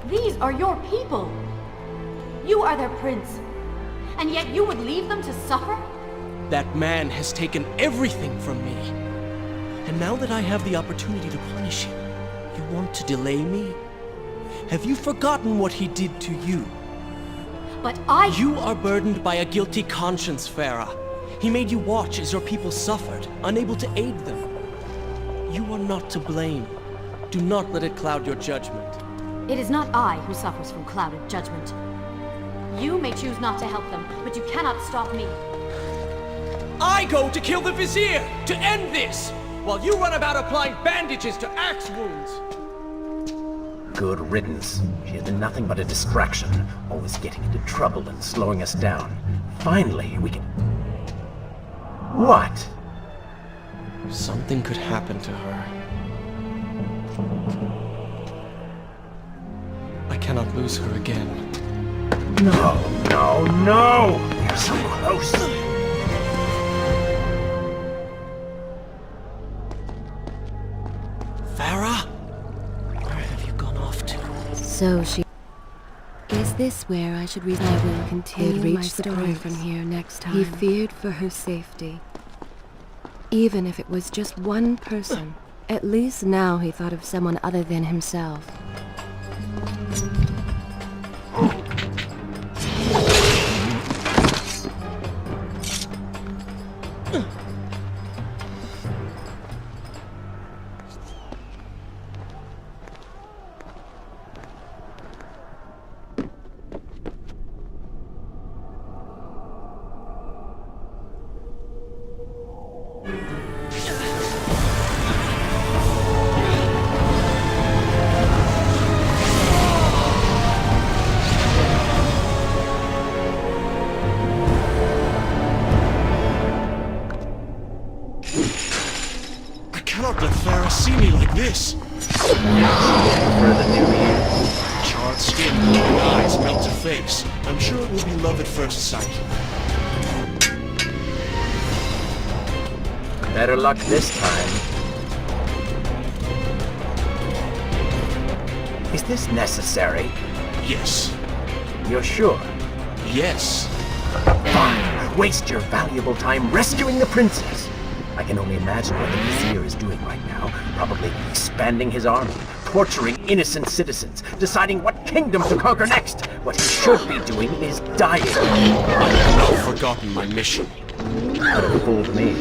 These are your people. You are their prince. And yet you would leave them to suffer? That man has taken everything from me. And now that I have the opportunity to punish him, you want to delay me? Have you forgotten what he did to you? But You are burdened by a guilty conscience, Farah. He made you watch as your people suffered, unable to aid them. You are not to blame. Do not let it cloud your judgment. It is not I who suffers from clouded judgment. You may choose not to help them, but you cannot stop me. I go to kill the Vizier, to end this, while you run about applying bandages to axe wounds. Good riddance. She has been nothing but a distraction, always getting into trouble and slowing us down. Finally, we can... What? Something could happen to her. I cannot lose her again. No, no, no! We're so close! Farah? Where have you gone off to? So she... Is this where I should reason? I will continue my story from here next time. He feared for her safety. Even if it was just one person. At least now he thought of someone other than himself. this? Further new here. Charred skin, glowing eyes, melted face. I'm sure it will be love at first sight. Better luck this time. Is this necessary? Yes. You're sure? Yes. Fine. Waste your valuable time rescuing the princess. I can only imagine what the vizier is doing right now. Probably expanding his army, torturing innocent citizens, deciding what kingdom to conquer next. What he should be doing is dying. I have not forgotten my mission. Could have fooled me.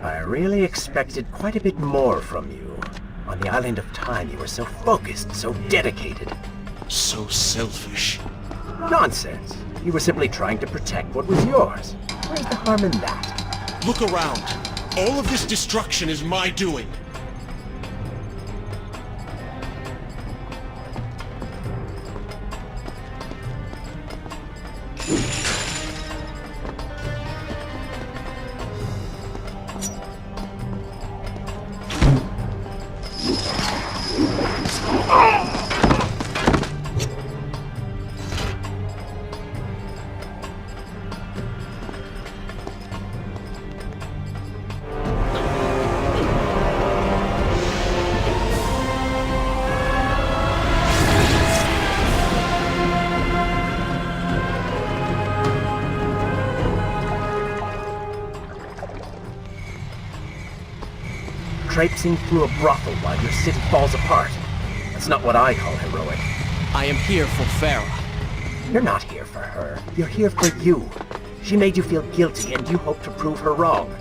I really expected quite a bit more from you. On the island of time, you were so focused, so dedicated. So selfish. Nonsense. You were simply trying to protect what was yours. Where's the harm in that? Look around. All of this destruction is my doing. Traipsing through a brothel while your city falls apart. That's not what I call heroic. I am here for Farah. You're not here for her. You're here for you. She made you feel guilty, and you hope to prove her wrong.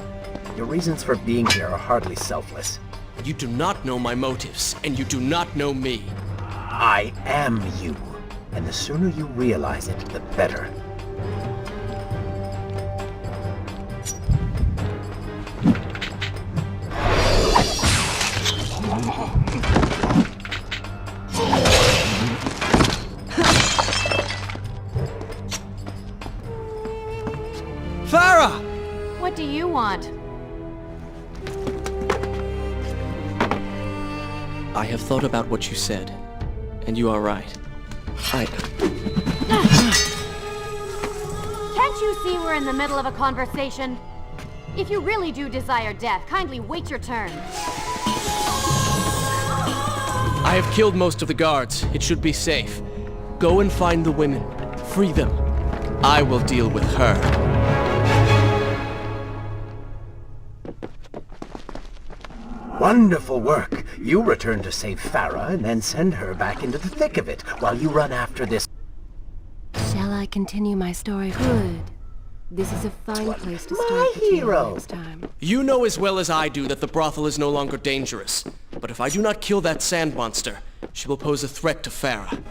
Your reasons for being here are hardly selfless. You do not know my motives, and you do not know me. I am you. And the sooner you realize it, the better. Farah! What do you want? I have thought about what you said, and you are right. Can't you see we're in the middle of a conversation? If you really do desire death, kindly wait your turn. I have killed most of the guards. It should be safe. Go and find the women. Free them. I will deal with her. Wonderful work. You return to save Farah and then send her back into the thick of it while you run after this. Shall I continue my story? Good. This is a fine place to My start the tale hero. next time. You know as well as I do that the brothel is no longer dangerous. But if I do not kill that sand monster, she will pose a threat to Farah.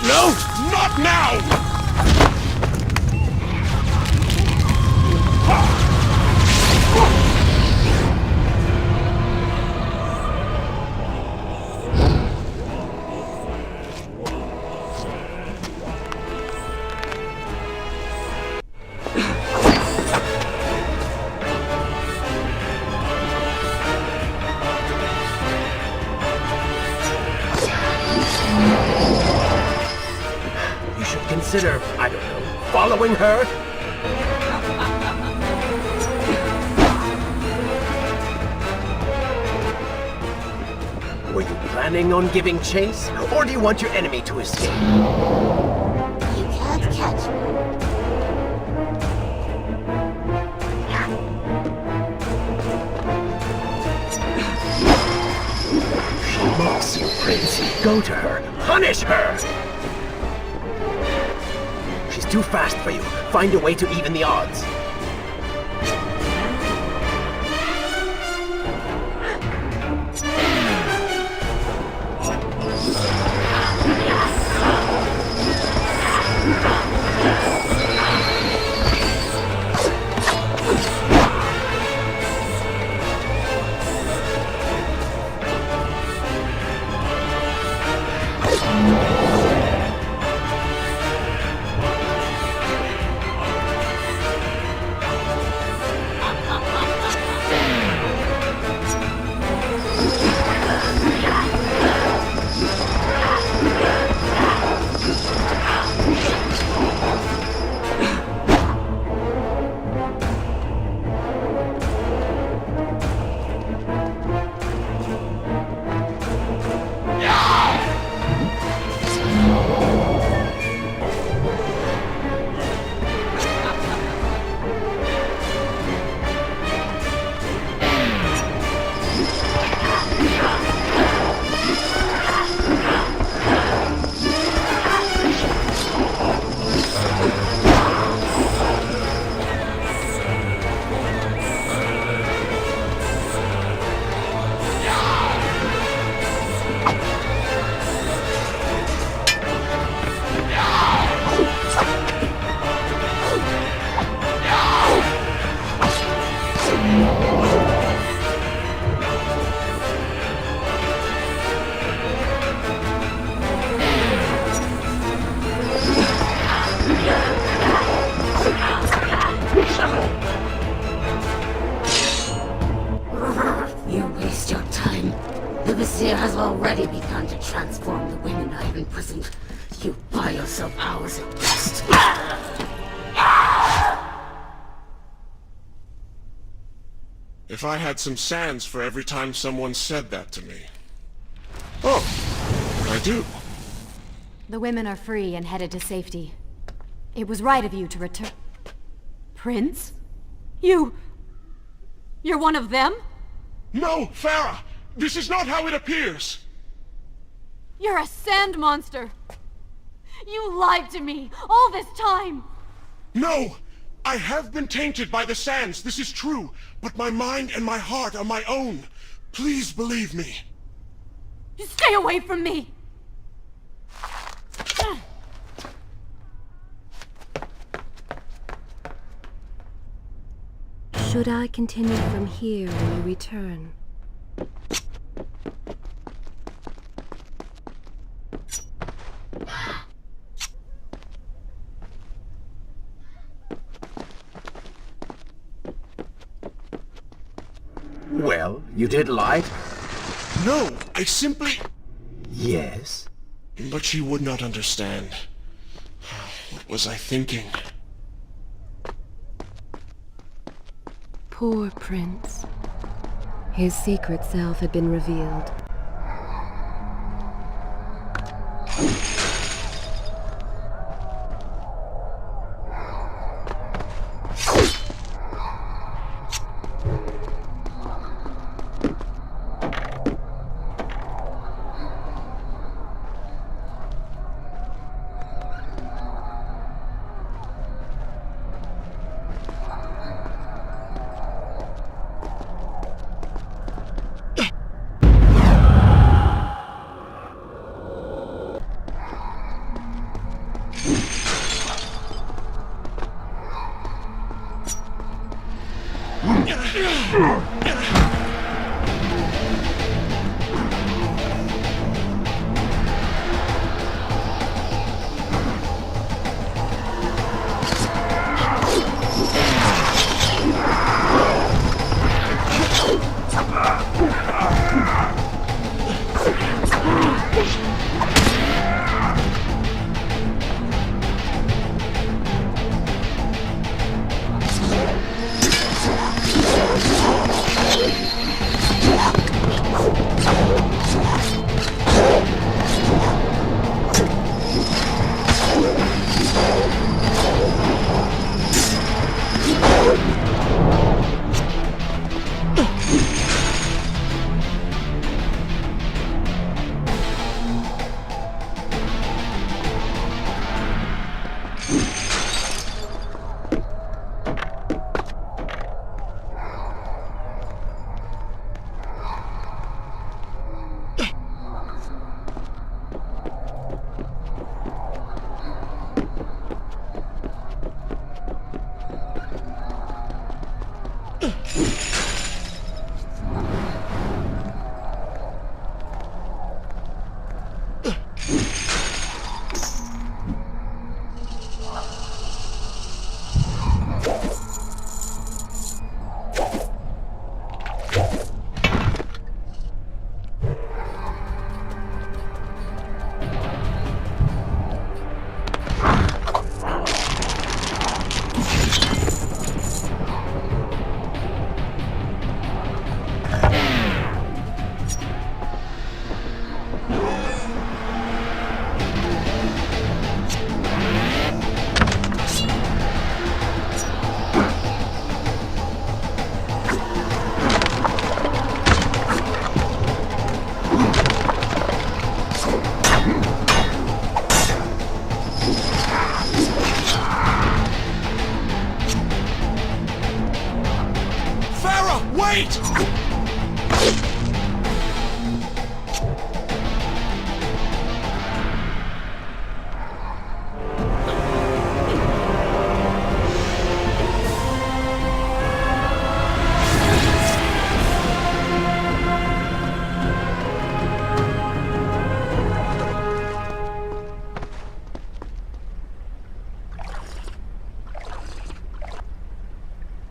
No, not now! Consider, I don't know, following her? Were you planning on giving chase, or do you want your enemy to escape? You can't catch me. She mocks you, Prince. Go to her. Punish her! She's too fast for you. Find a way to even the odds. You waste your time. The Vizier has already begun to transform the women I have imprisoned. You buy yourself hours at best. If I had some sands for every time someone said that to me. Oh, I do. The women are free and headed to safety. It was right of you to return... Prince? You're one of them? No, Farah! This is not how it appears! You're a sand monster! You lied to me all this time! No! I have been tainted by the sands, this is true, but my mind and my heart are my own. Please believe me. Stay away from me! Should I continue from here when you return? Well, you did light? No, I simply... Yes. But she would not understand. What was I thinking? Poor Prince. His secret self had been revealed.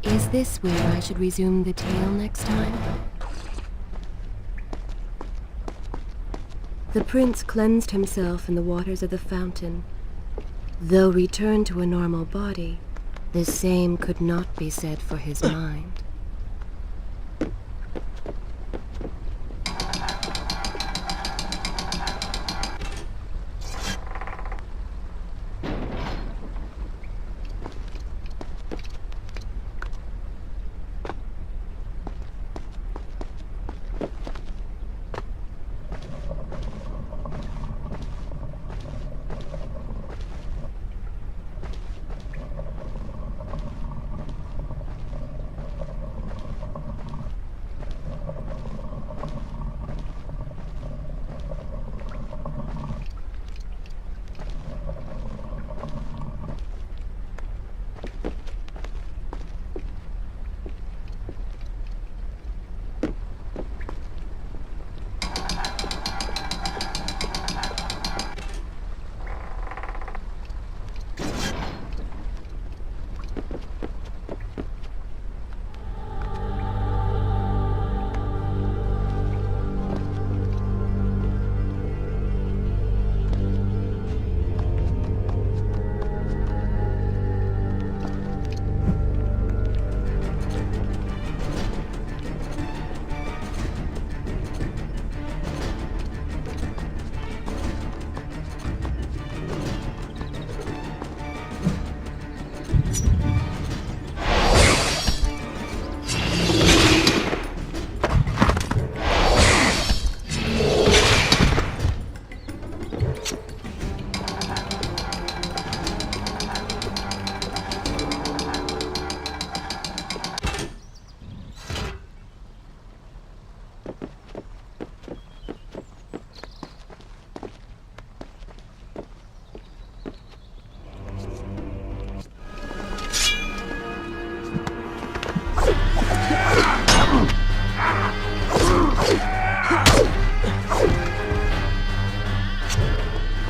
Is this where I should resume the tale next time? The prince cleansed himself in the waters of the fountain. Though returned to a normal body, the same could not be said for his mind.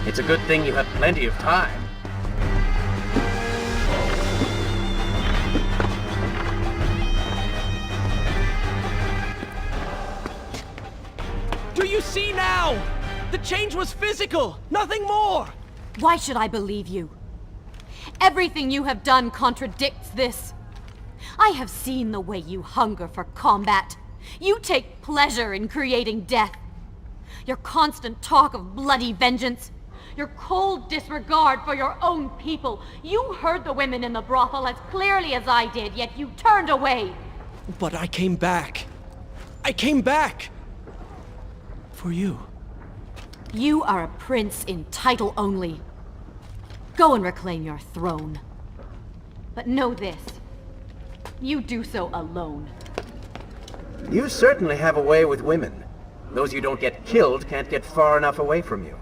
It's a good thing you have plenty of time. Do you see now? The change was physical, nothing more! Why should I believe you? Everything you have done contradicts this. I have seen the way you hunger for combat. You take pleasure in creating death. Your constant talk of bloody vengeance. Your cold disregard for your own people. You heard the women in the brothel as clearly as I did, yet you turned away. But I came back. I came back! For you. You are a prince in title only. Go and reclaim your throne. But know this. You do so alone. You certainly have a way with women. Those you don't get killed can't get far enough away from you.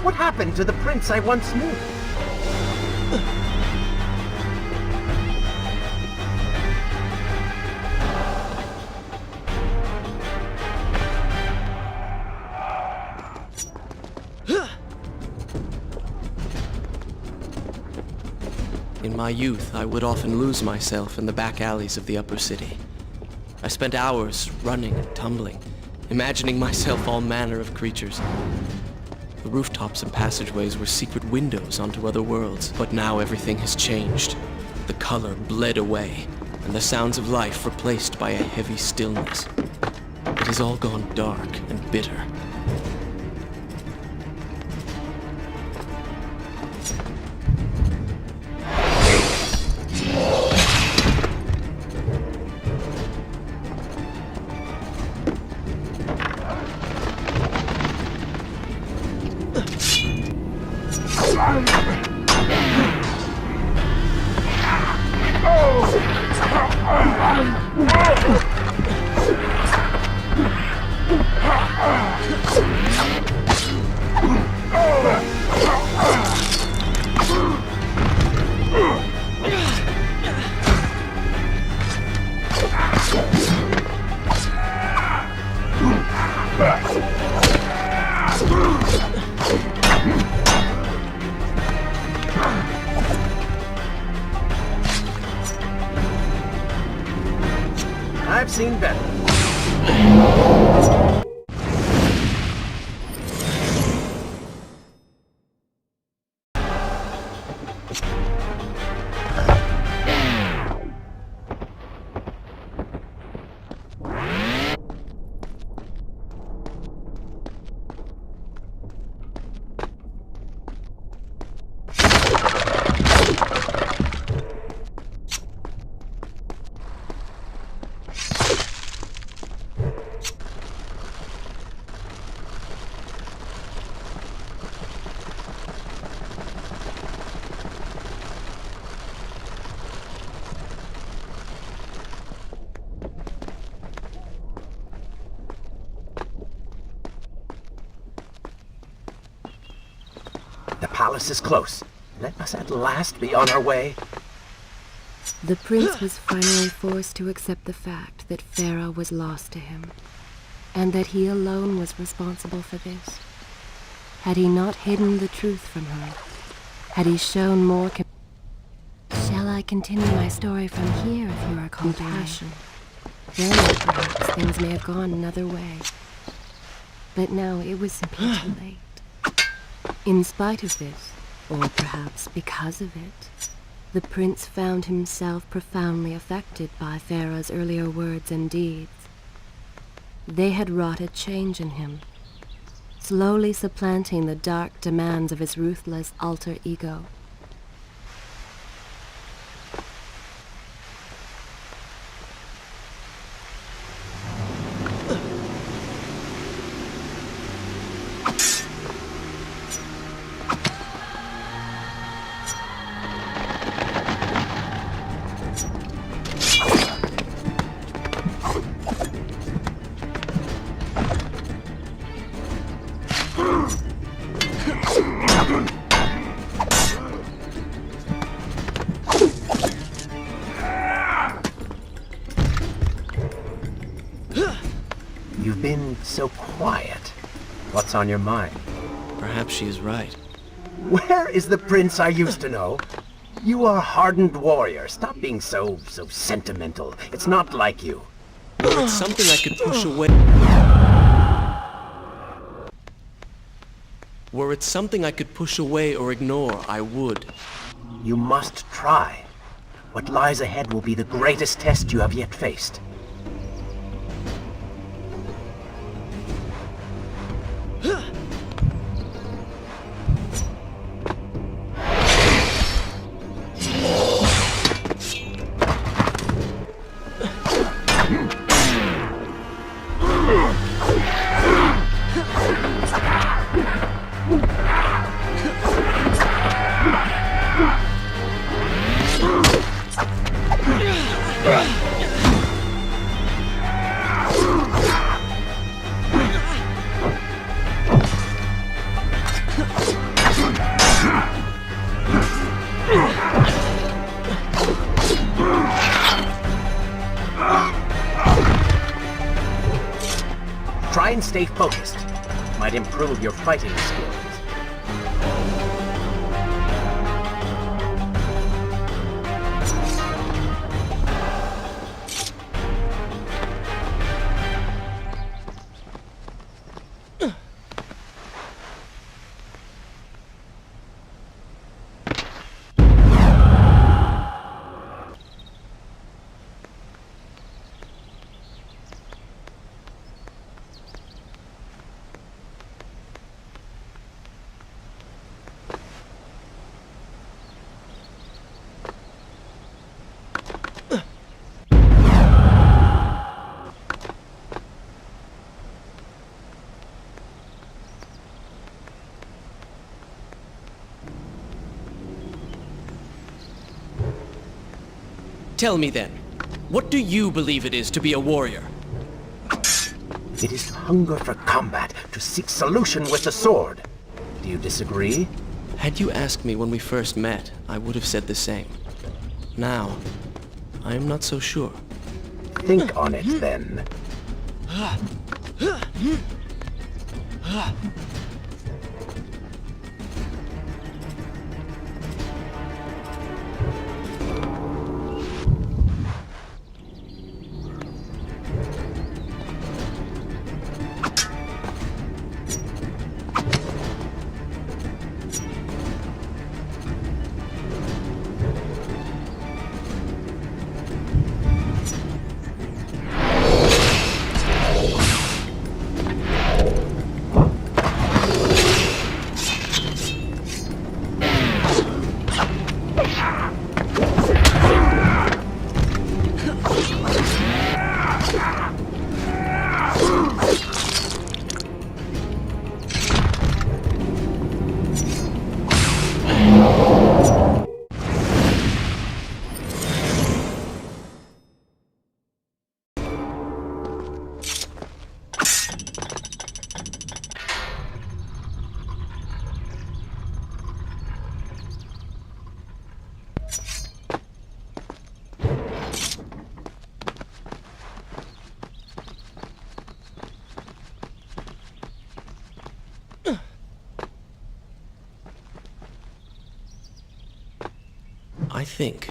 What happened to the prince I once knew? In my youth, I would often lose myself in the back alleys of the upper city. I spent hours running and tumbling, imagining myself all manner of creatures. The rooftops and passageways were secret windows onto other worlds, but now everything has changed. The color bled away, and the sounds of life replaced by a heavy stillness. It has all gone dark and bitter. I've seen better. palace is close. Let us at last be on our way. The prince was finally forced to accept the fact that Farah was lost to him, and that he alone was responsible for this. Had he not hidden the truth from her? Had he shown more Shall I continue my story from here if you are compassion? Then perhaps things may have gone another way. But now it was simply too late. In spite of this, or perhaps because of it, the prince found himself profoundly affected by Farah's earlier words and deeds. They had wrought a change in him, slowly supplanting the dark demands of his ruthless alter ego. You've been so quiet. What's on your mind? Perhaps she is right. Where is the prince I used to know? You are a hardened warrior. Stop being so sentimental. It's not like you. Were it something I could push away... Were it something I could push away or ignore, I would. You must try. What lies ahead will be the greatest test you have yet faced. Try and stay focused. Might improve your fighting skills. Tell me then, what do you believe it is to be a warrior? It is to hunger for combat, to seek solution with the sword. Do you disagree? Had you asked me when we first met, I would have said the same. Now, I am not so sure. Think on it, then. I think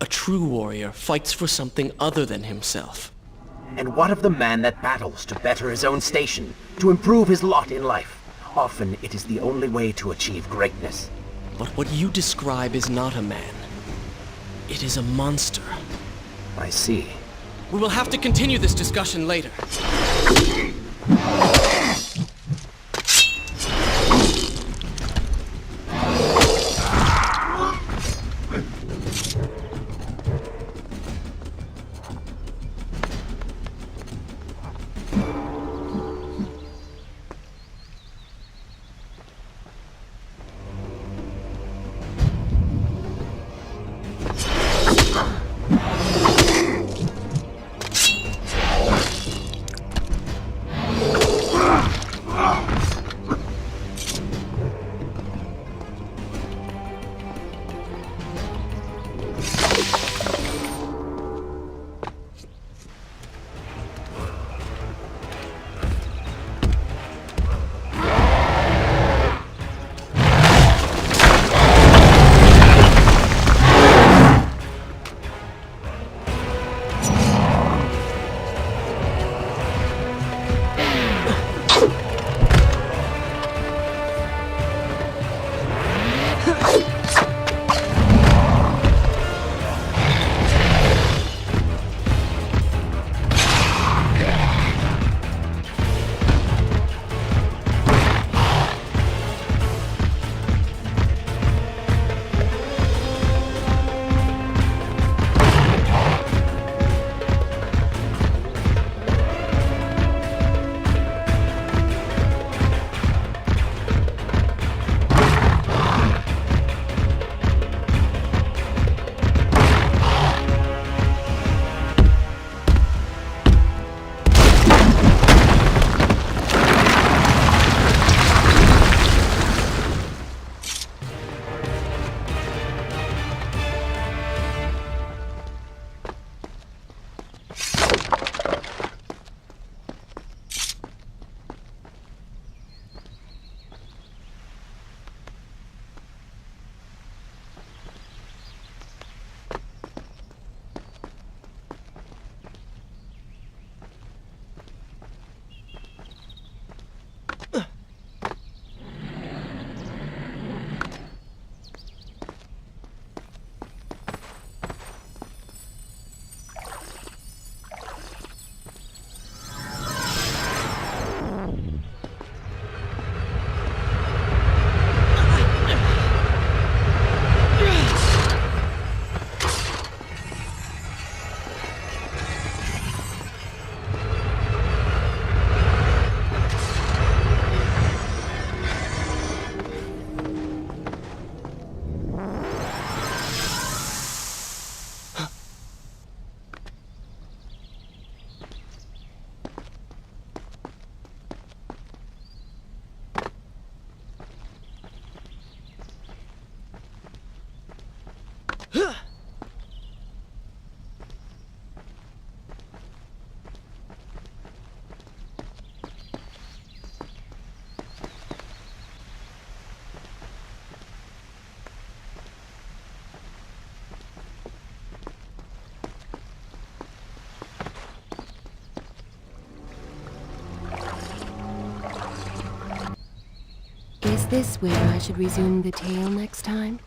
a true warrior fights for something other than himself. And what of the man that battles to better his own station, to improve his lot in life? Often it is the only way to achieve greatness. But what you describe is not a man. It is a monster. I see. We will have to continue this discussion later. Is this where I should resume the tale next time?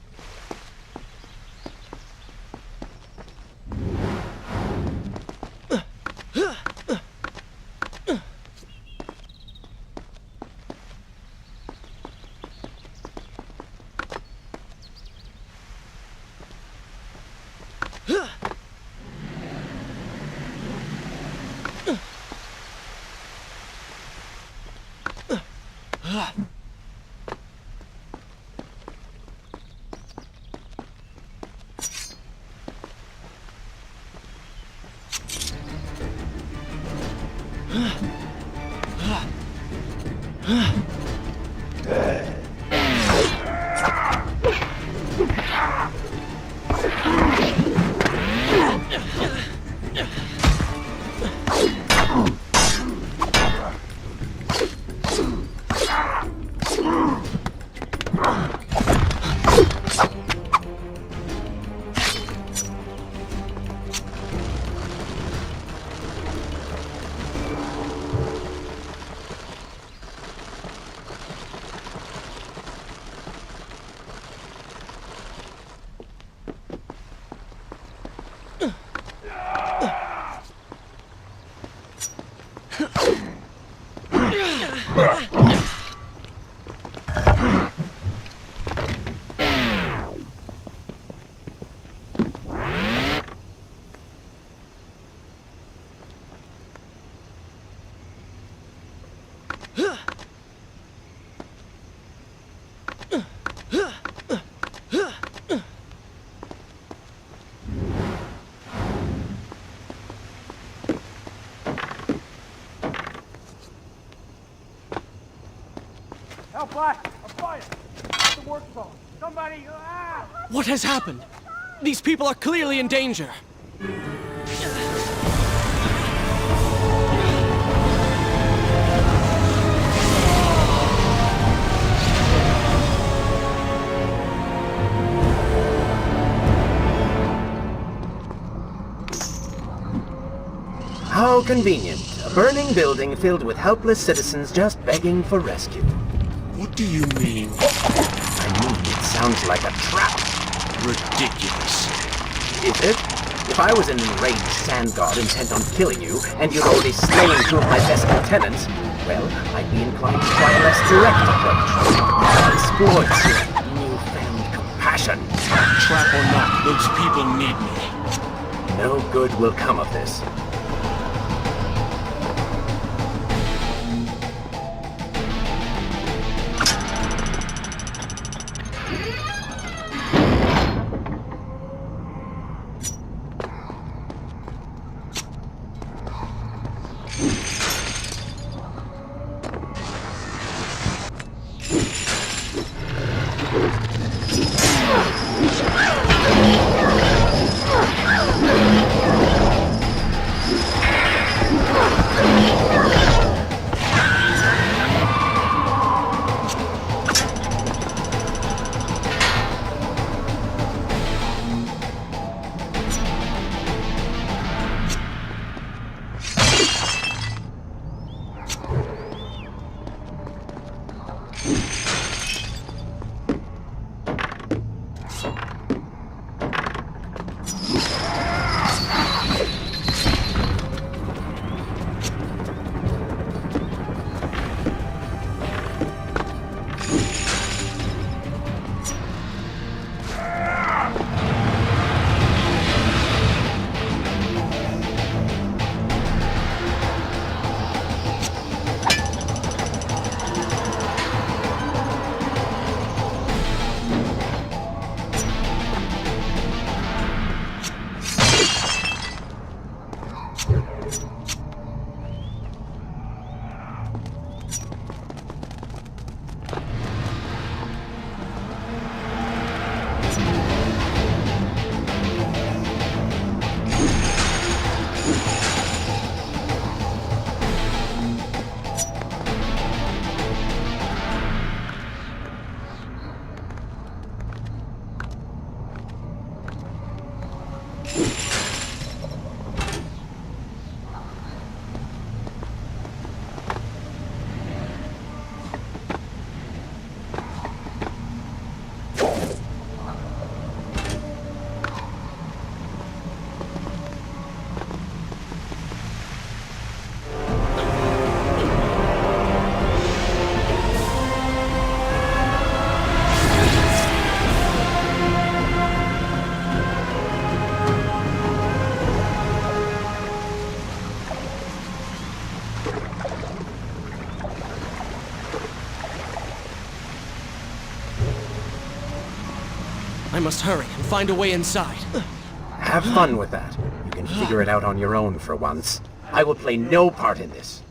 What has happened? These people are clearly in danger. How convenient. A burning building filled with helpless citizens just begging for rescue. What do you mean? I mean, it sounds like a trap. Ridiculous. Is it? If I was an enraged sand god intent on killing you, and you'd already slain two of my best lieutenants, well, I'd be inclined to try a less direct approach. Exploits your newfound compassion. Trap or not, those people need me. No good will come of this. I must hurry and find a way inside. Have fun with that. You can figure it out on your own for once. I will play no part in this.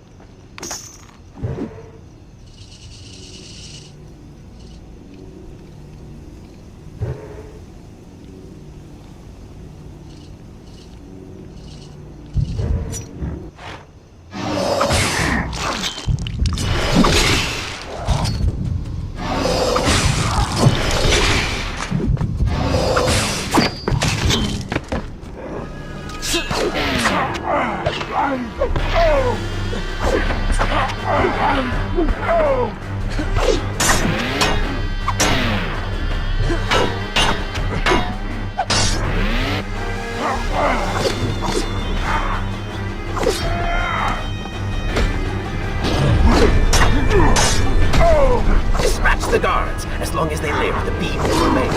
the guards. As long as they live, the beam will remain.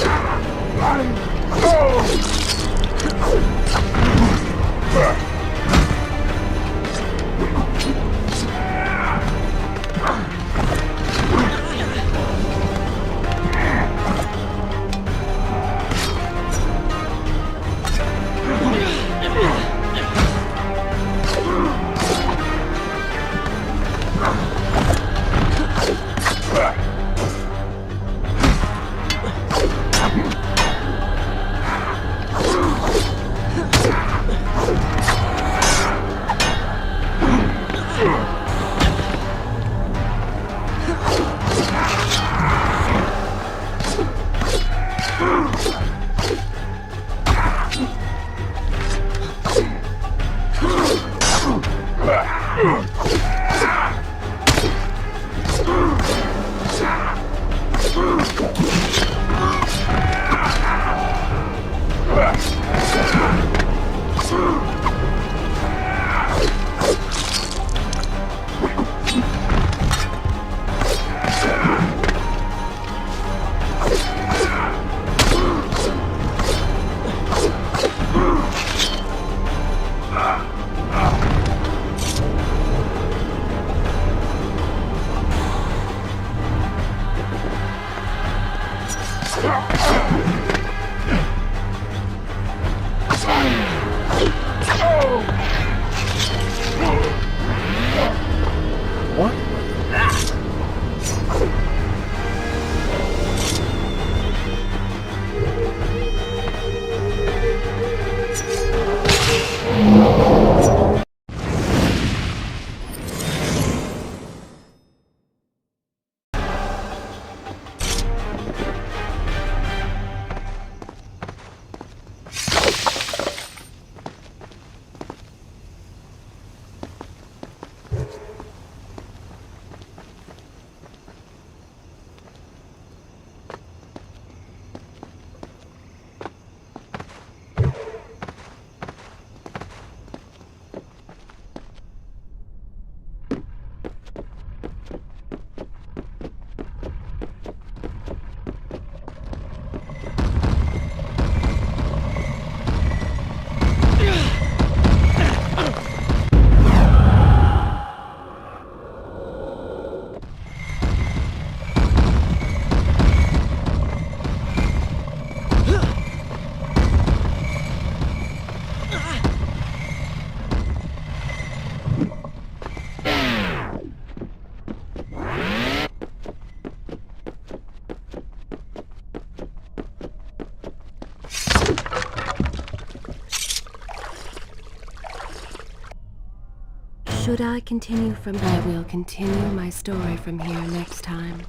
Should I continue from there? I will continue my story from here next time.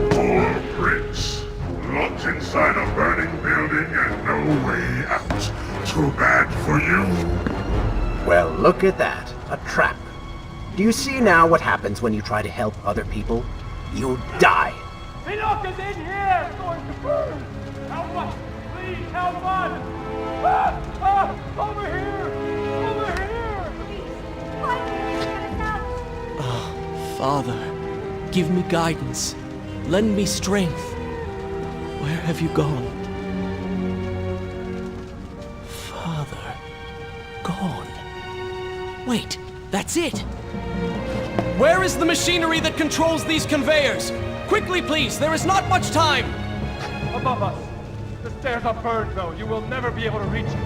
Poor Prince. Locked inside a burning building and no way out. Too bad for you. Well, look at that. A trap. Do you see now what happens when you try to help other people? You die. Enoch is in here! It's going to burn! How much? Please, how much? Over here! Over here! Please, finally, get us out! Oh, Father, give me guidance. Lend me strength. Where have you gone? Father, gone. Wait, that's it! Where is the machinery that controls these conveyors? Quickly, please, there is not much time! Above us. The stairs are burned, though. You will never be able to reach it.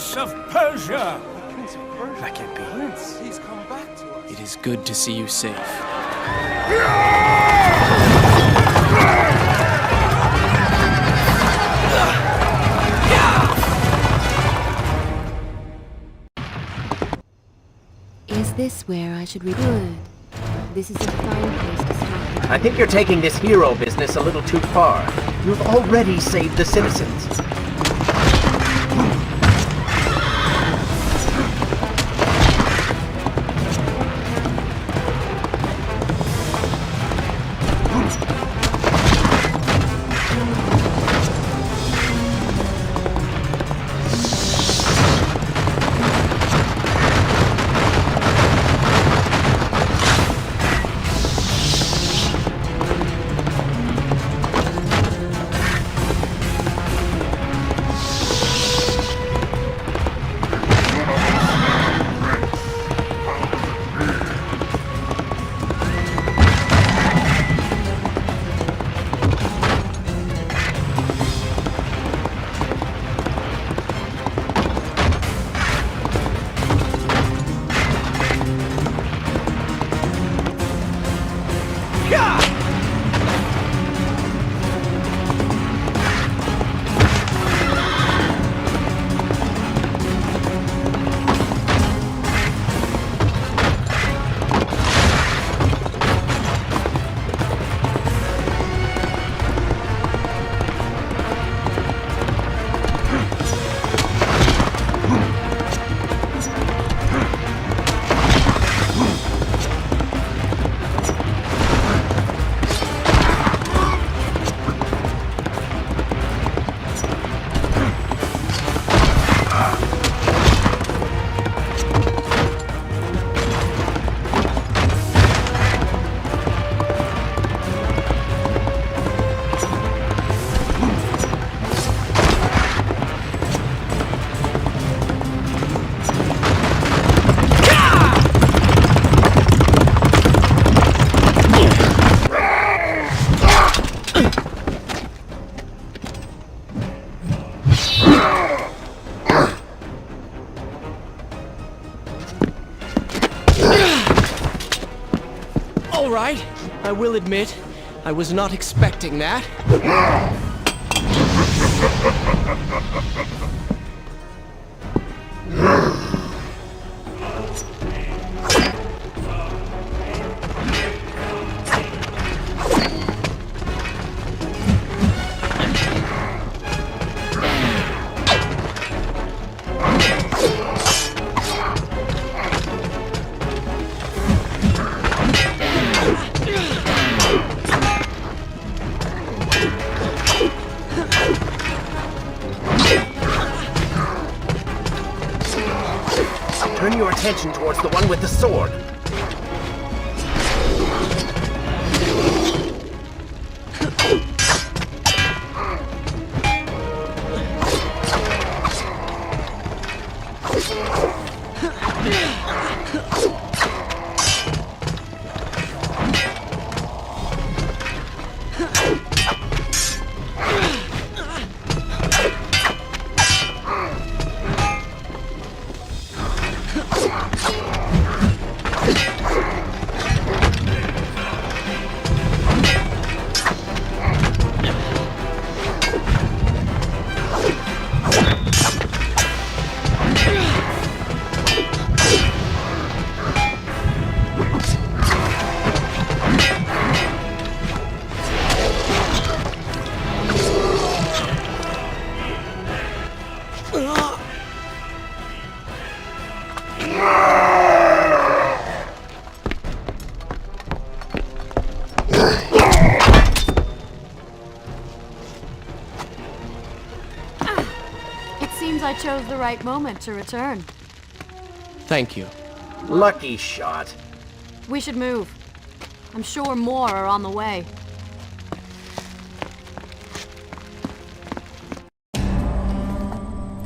Prince of Persia! That can't be. Prince, he's come back to us. It is good to see you safe. Is this where I should good? This is a fine place to start. I think you're taking this hero business a little too far. You've already saved the citizens. All right, I will admit, I was not expecting that. Turn your attention towards the one with the sword. I chose the right moment to return. Thank you. Lucky shot. We should move. I'm sure more are on the way.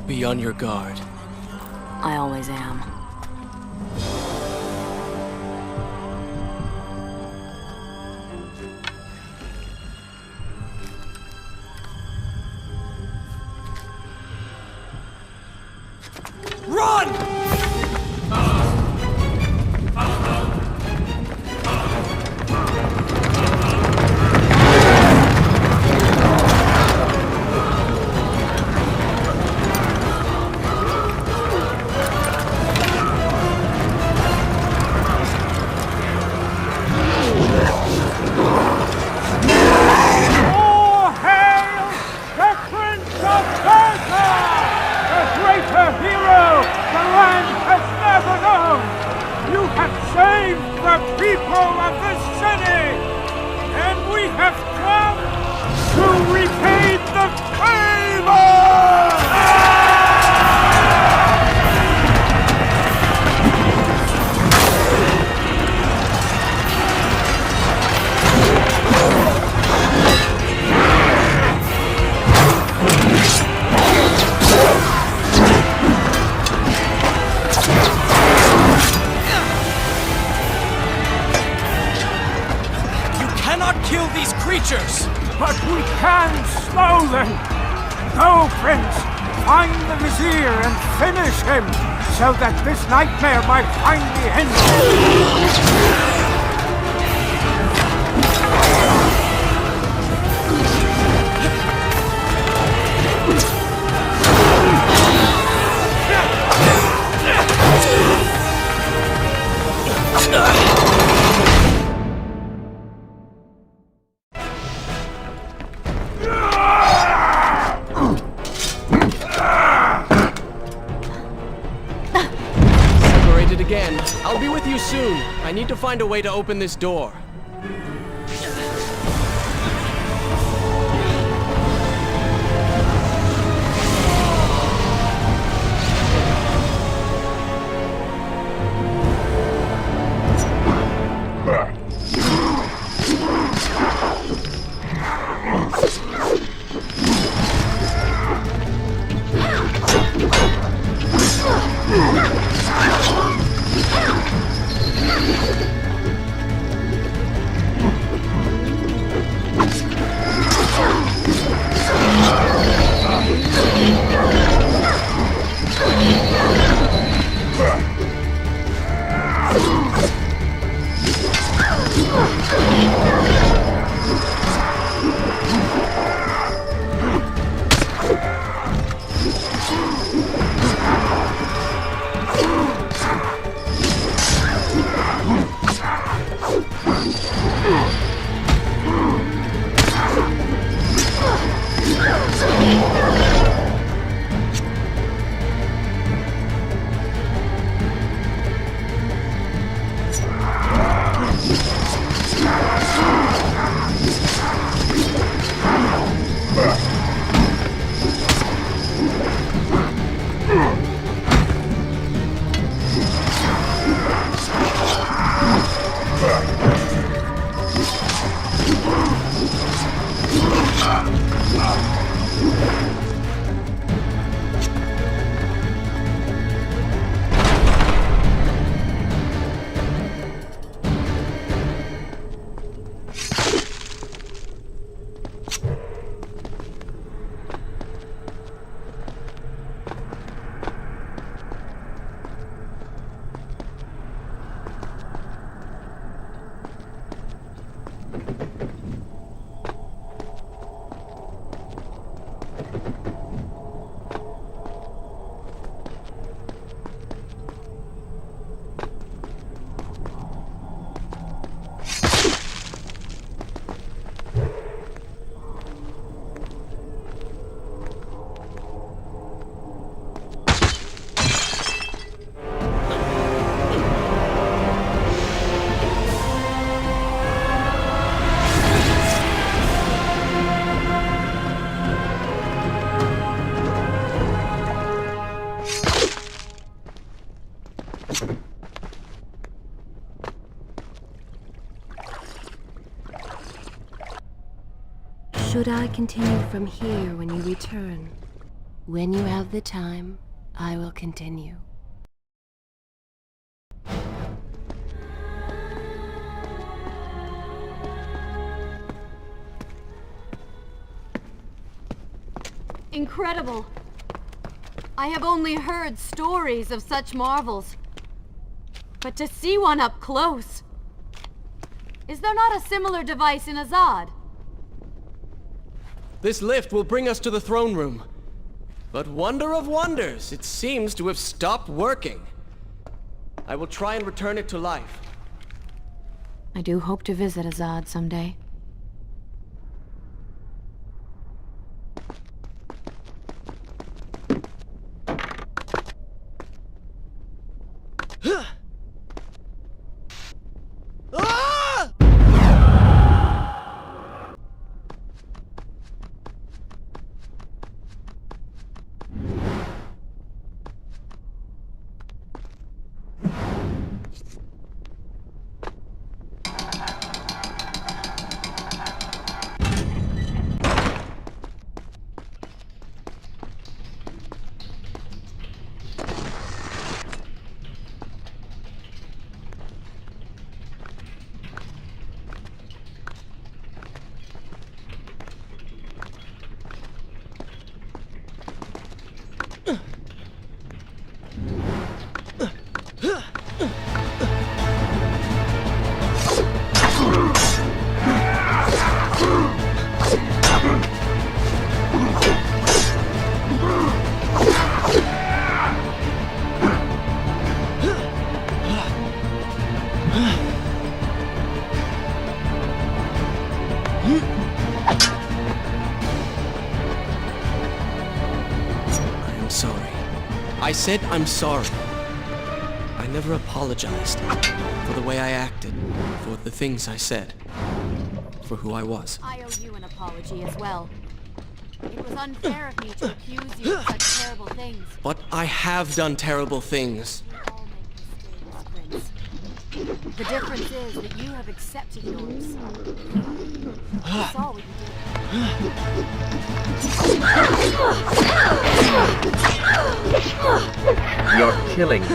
Be on your guard. I always am. creatures! But we can slow them! Go, Prince! Find the Vizier and finish him, so that this nightmare might finally end! Again. I'll be with you soon. I need to find a way to open this door. Should I continue from here when you return? When you have the time, I will continue. Incredible! I have only heard stories of such marvels. But to see one up close... Is there not a similar device in Azad? This lift will bring us to the throne room. But wonder of wonders, it seems to have stopped working. I will try and return it to life. I do hope to visit Azad someday. said I'm sorry. I never apologized for the way I acted, for the things I said, for who I was. I owe you an apology as well. It was unfair of me to accuse you of such terrible things. But I have done terrible things. We all make mistakes, Prince. The difference is that you have accepted yours. That's all we can do. You're killing me.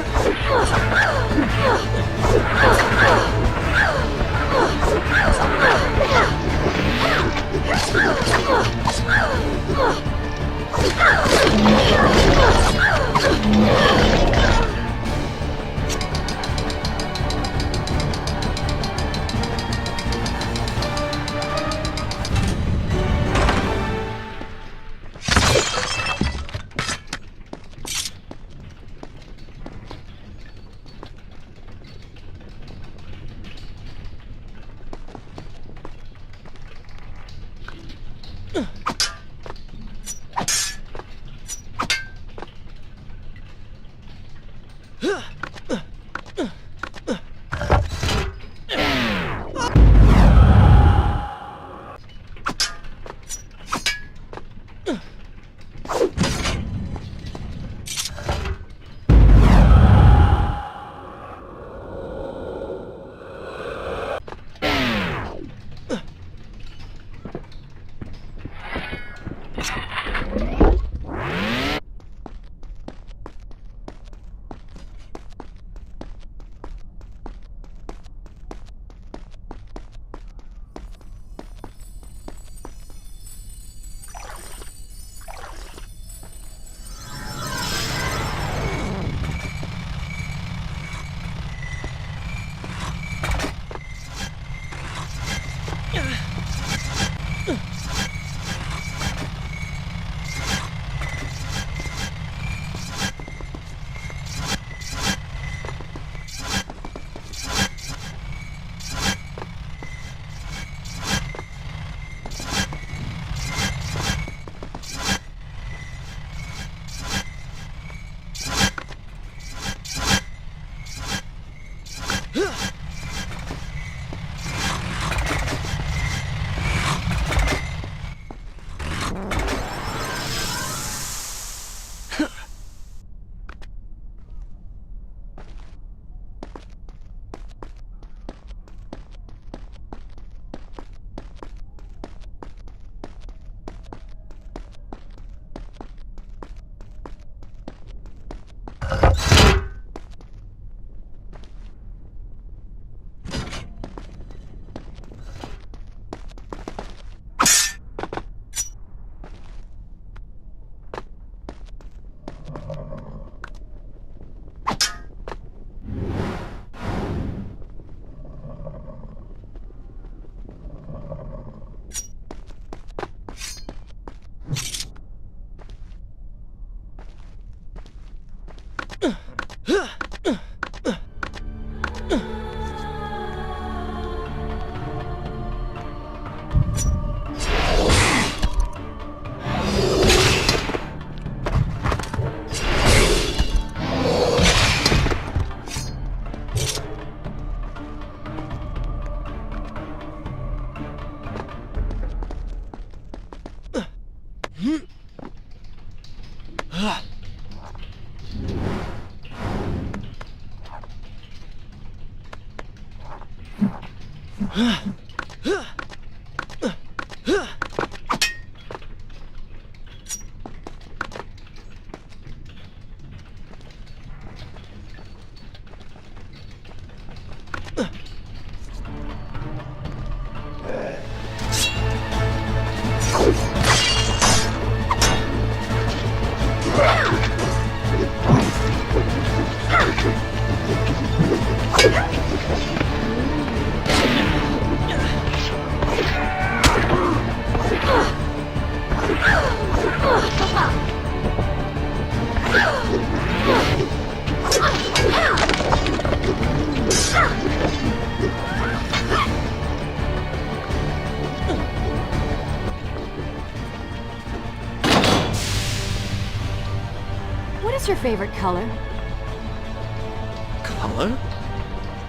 your favorite color? Color?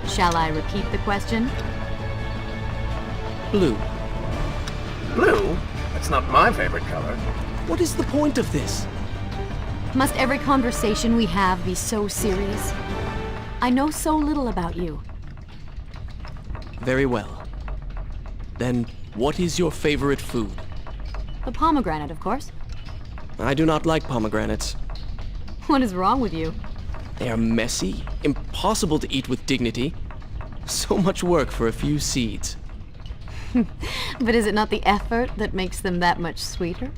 Shall I repeat the question? Blue. Blue? That's not my favorite color. What is the point of this? Must every conversation we have be so serious? I know so little about you. Very well. Then, what is your favorite food? The pomegranate, of course. I do not like pomegranates. What is wrong with you? They are messy, impossible to eat with dignity. So much work for a few seeds. But is it not the effort that makes them that much sweeter?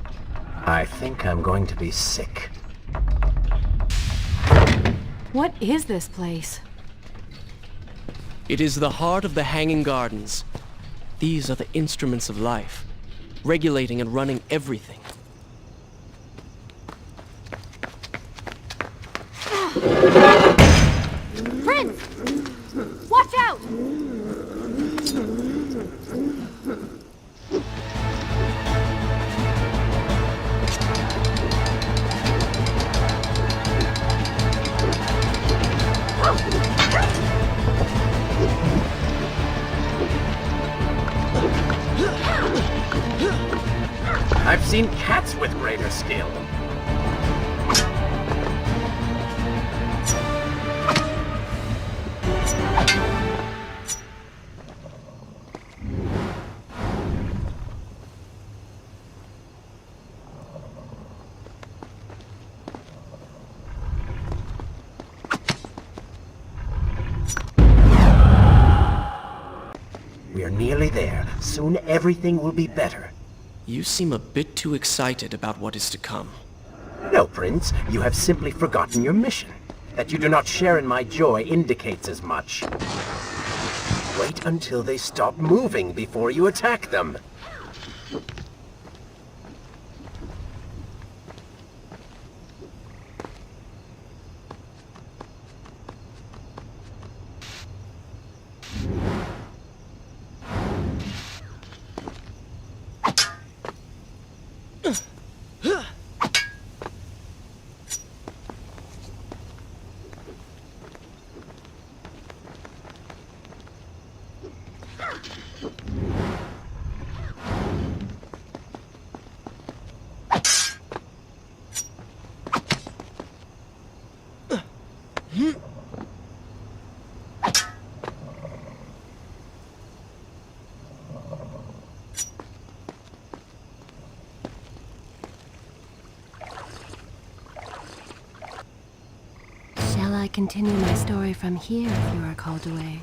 I think I'm going to be sick. What is this place? It is the heart of the Hanging Gardens. These are the instruments of life, regulating and running everything. Prince! Watch out! I've seen cats with greater skill. We are nearly there. Soon everything will be better. You seem a bit too excited about what is to come. No, Prince. You have simply forgotten your mission. That you do not share in my joy indicates as much. Wait until they stop moving before you attack them. Shall I continue my story from here if you are called away?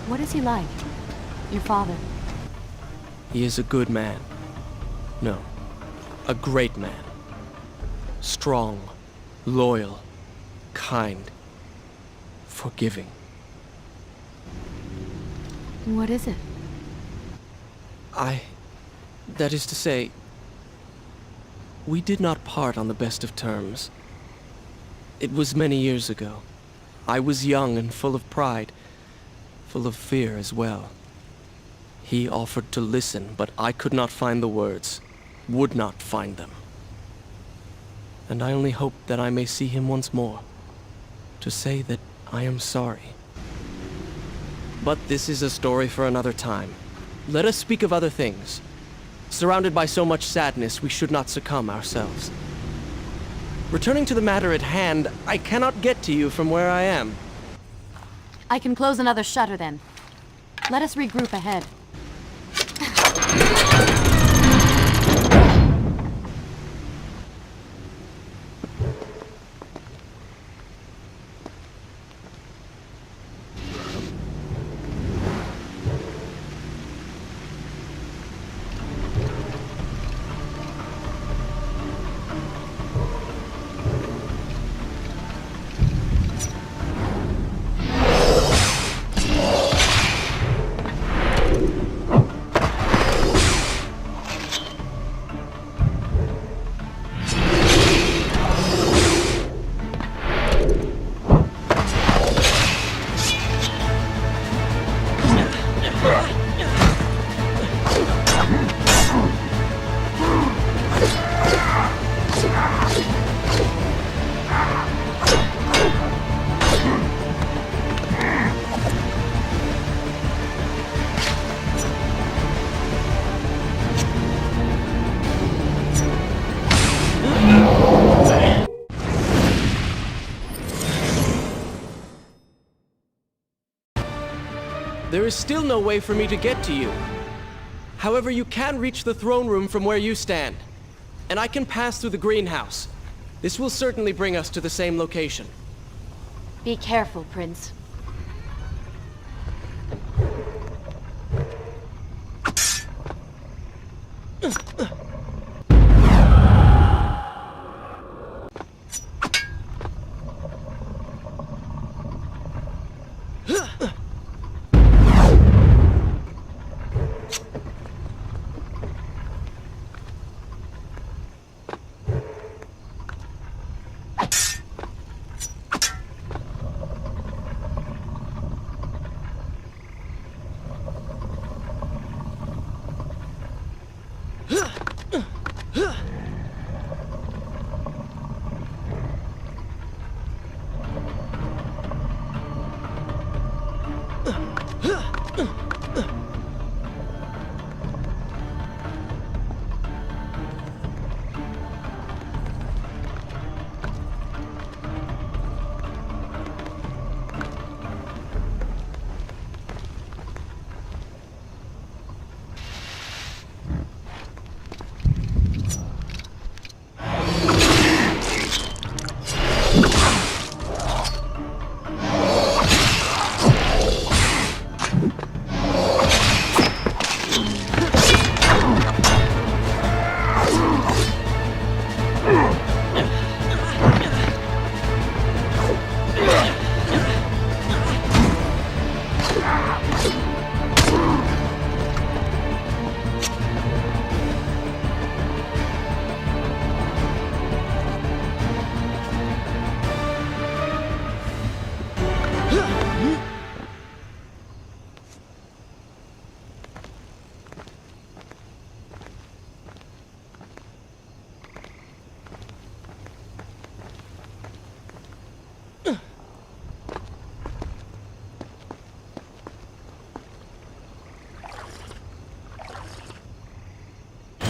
What is he like? Your father? He is a good man. No, a great man. Strong, loyal, kind, forgiving. What is it? That is to say, we did not part on the best of terms. It was many years ago. I was young and full of pride, full of fear as well. He offered to listen, but I could not find the words, would not find them. And I only hope that I may see him once more, to say that I am sorry. But this is a story for another time. Let us speak of other things. Surrounded by so much sadness, we should not succumb ourselves. Returning to the matter at hand, I cannot get to you from where I am. I can close another shutter then. Let us regroup ahead. There is still no way for me to get to you. However, you can reach the throne room from where you stand. And I can pass through the greenhouse. This will certainly bring us to the same location. Be careful, Prince.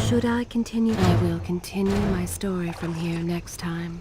Should I continue? I will continue my story from here next time.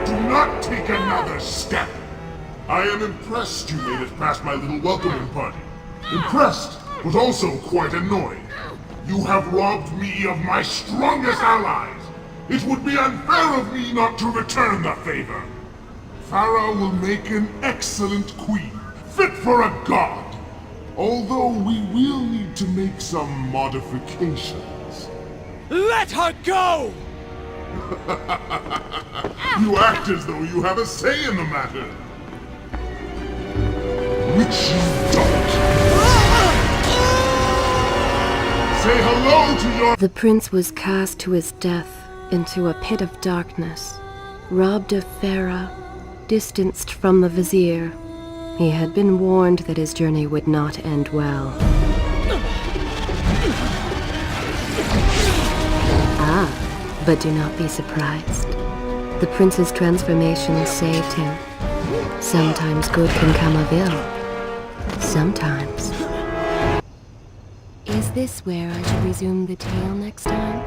Do not take another step! I am impressed you made it past my little welcoming party. Impressed, but also quite annoyed. You have robbed me of my strongest allies. It would be unfair of me not to return the favor. Farah will make an excellent queen, fit for a god. Although we will need to make some modifications. Let her go! You act as though you have a say in the matter. Which you don't. Say hello to your... The prince was cast to his death into a pit of darkness, robbed of Farah, distanced from the vizier. He had been warned that his journey would not end well. Ah, but do not be surprised. The prince's transformation saved him. Sometimes good can come of ill. Sometimes. Is this where I should resume the tale next time?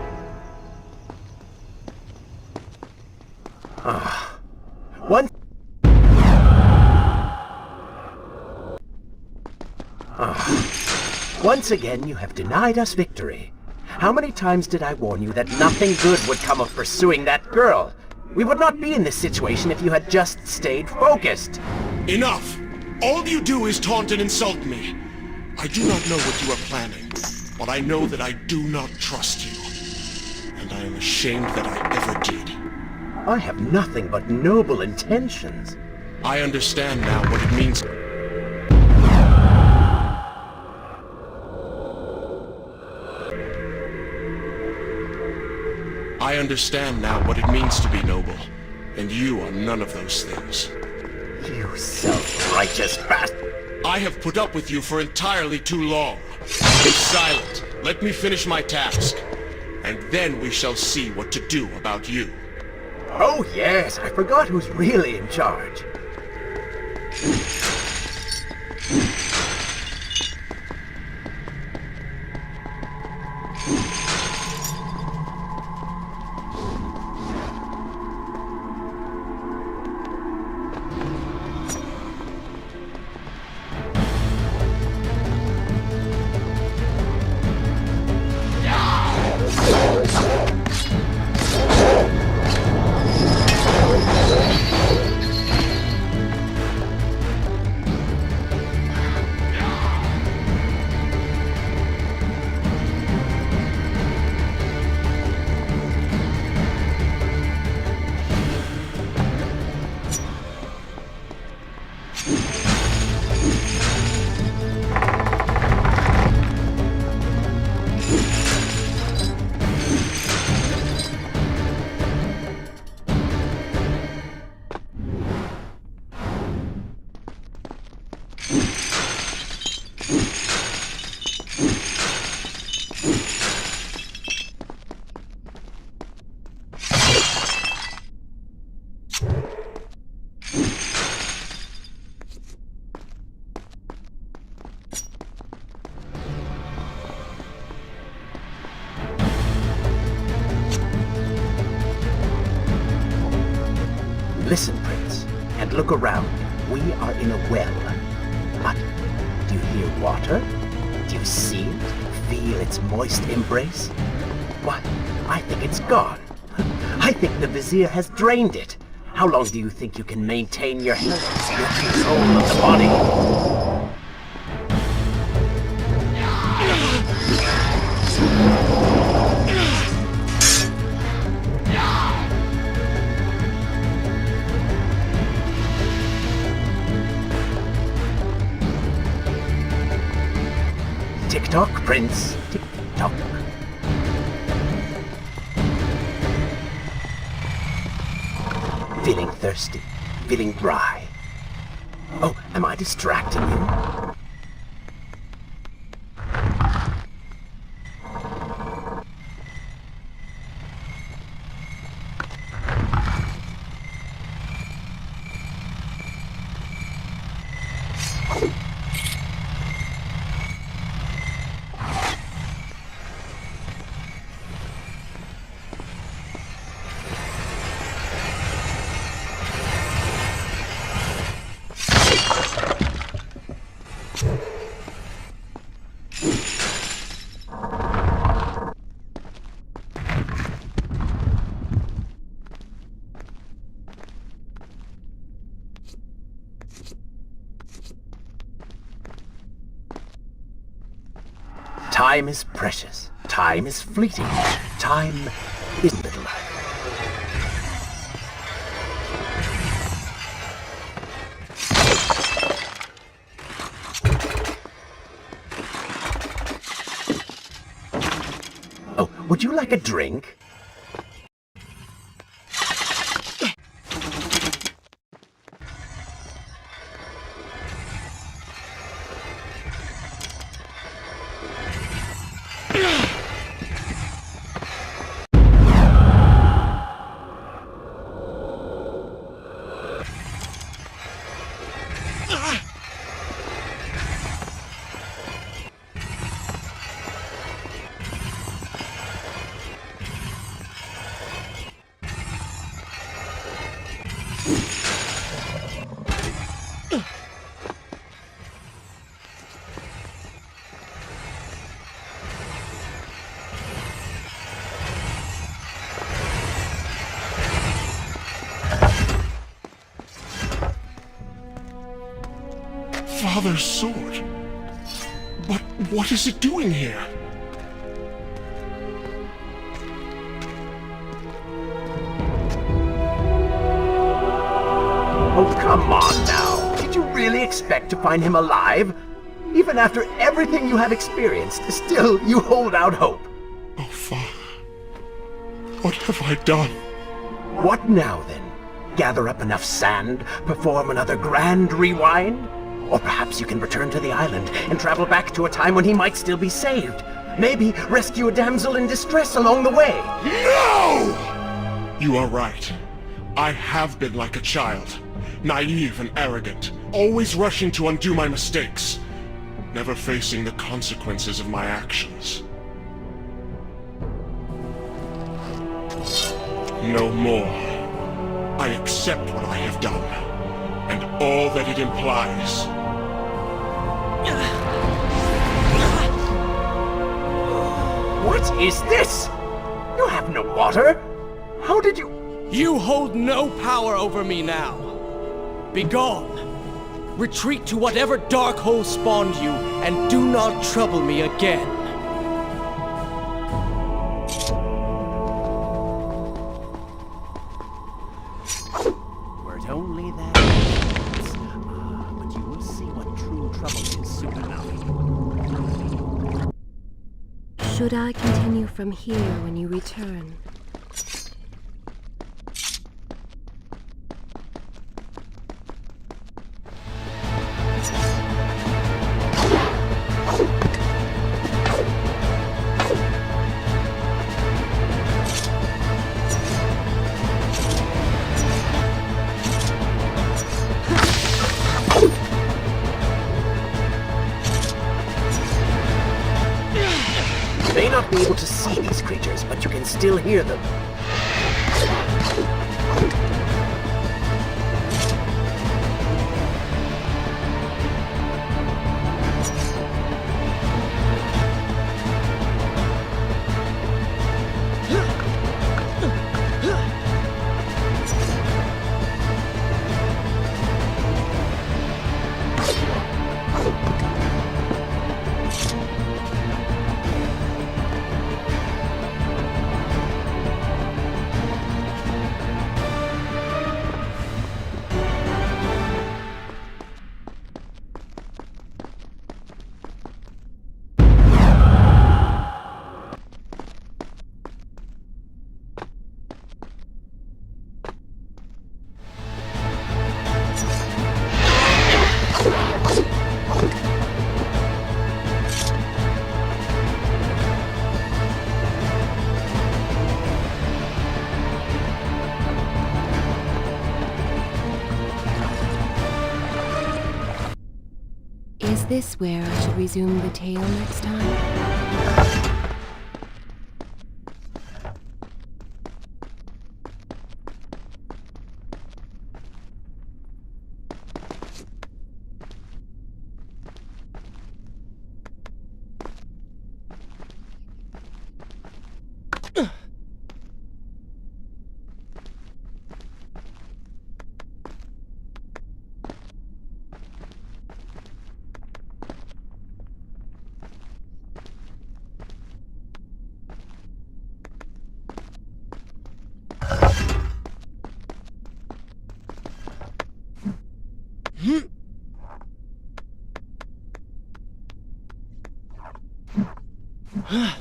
Once again, you have denied us victory. How many times did I warn you that nothing good would come of pursuing that girl? We would not be in this situation if you had just stayed focused. Enough! All you do is taunt and insult me. I do not know what you are planning, but I know that I do not trust you. And I am ashamed that I ever did. I have nothing but noble intentions. I understand now what it means. I understand now what it means to be noble, and you are none of those things. You self-righteous bastard! I have put up with you for entirely too long. Be silent. Let me finish my task, and then we shall see what to do about you. Oh yes, I forgot who's really in charge. Listen, Prince, and look around. We are in a well. But do you hear water? Do you see it? Feel its moist embrace? Why, I think it's gone. I think the Vizier has drained it. How long do you think you can maintain your health, your control of the body? Tick-tock, Prince. Tick-tock. Feeling thirsty. Feeling dry. Oh, am I distracting you? Time is precious. Time is fleeting. Time is little. Oh, would you like a drink? Father's sword. But what is it doing here? Oh, come on now. Did you really expect to find him alive? Even after everything you have experienced, still you hold out hope. Oh, Father. What have I done? What now, then? Gather up enough sand, perform another grand rewind? Or perhaps you can return to the island and travel back to a time when he might still be saved. Maybe rescue a damsel in distress along the way. No! You are right. I have been like a child. Naive and arrogant, always rushing to undo my mistakes, never facing the consequences of my actions. No more. I accept what I have done, and all that it implies. What is this? You have no water? How did you... You hold no power over me now. Begone. Retreat to whatever dark hole spawned you, and do not trouble me again. Were it only that... but you will see what true trouble is soon enough. Should I continue from here when you return? You may not be able to see these creatures, but you can still hear them. Is this where I should resume the tale next time? You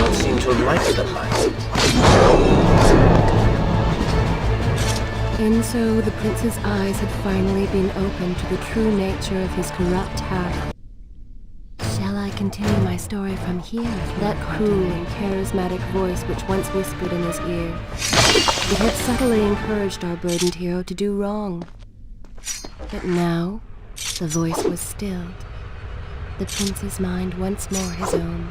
don't seem to like the light. And so the prince's eyes had finally been opened to the true nature of his corrupt half. Shall I continue my story from here? That cool and charismatic voice which once whispered in his ear. It had subtly encouraged our burdened hero to do wrong. But now, the voice was stilled. The prince's mind once more his own.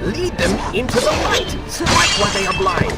Lead them into the light! Strike while they are blind!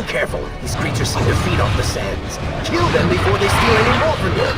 Careful, these creatures seem to feed off the sands. Kill them before they steal any more from you.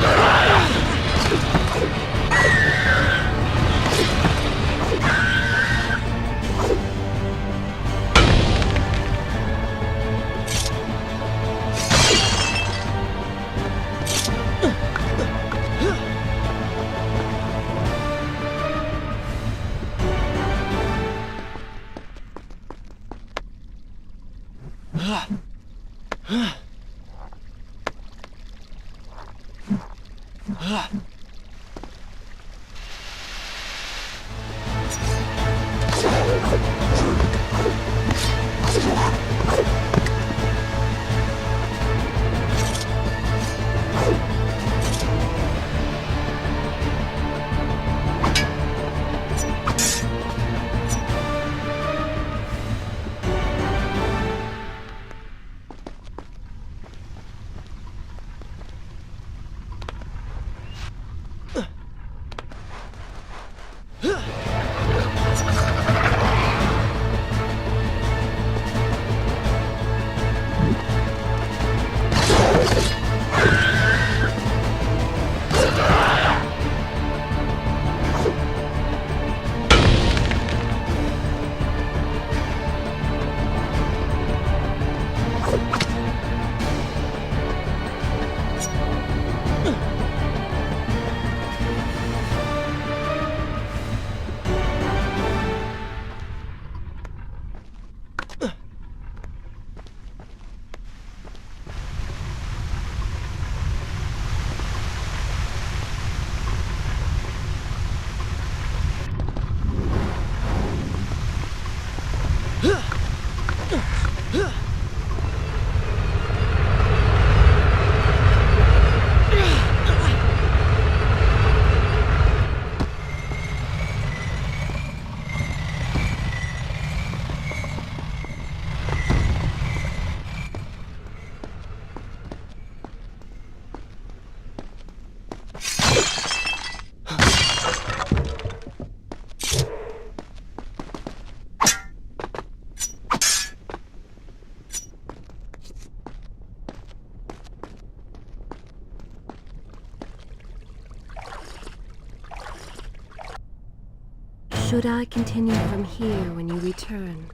Should I continue from here when you return?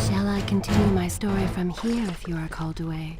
Shall I continue my story from here if you are called away?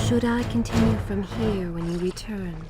Should I continue from here when you return?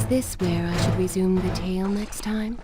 Is this where I should resume the tale next time?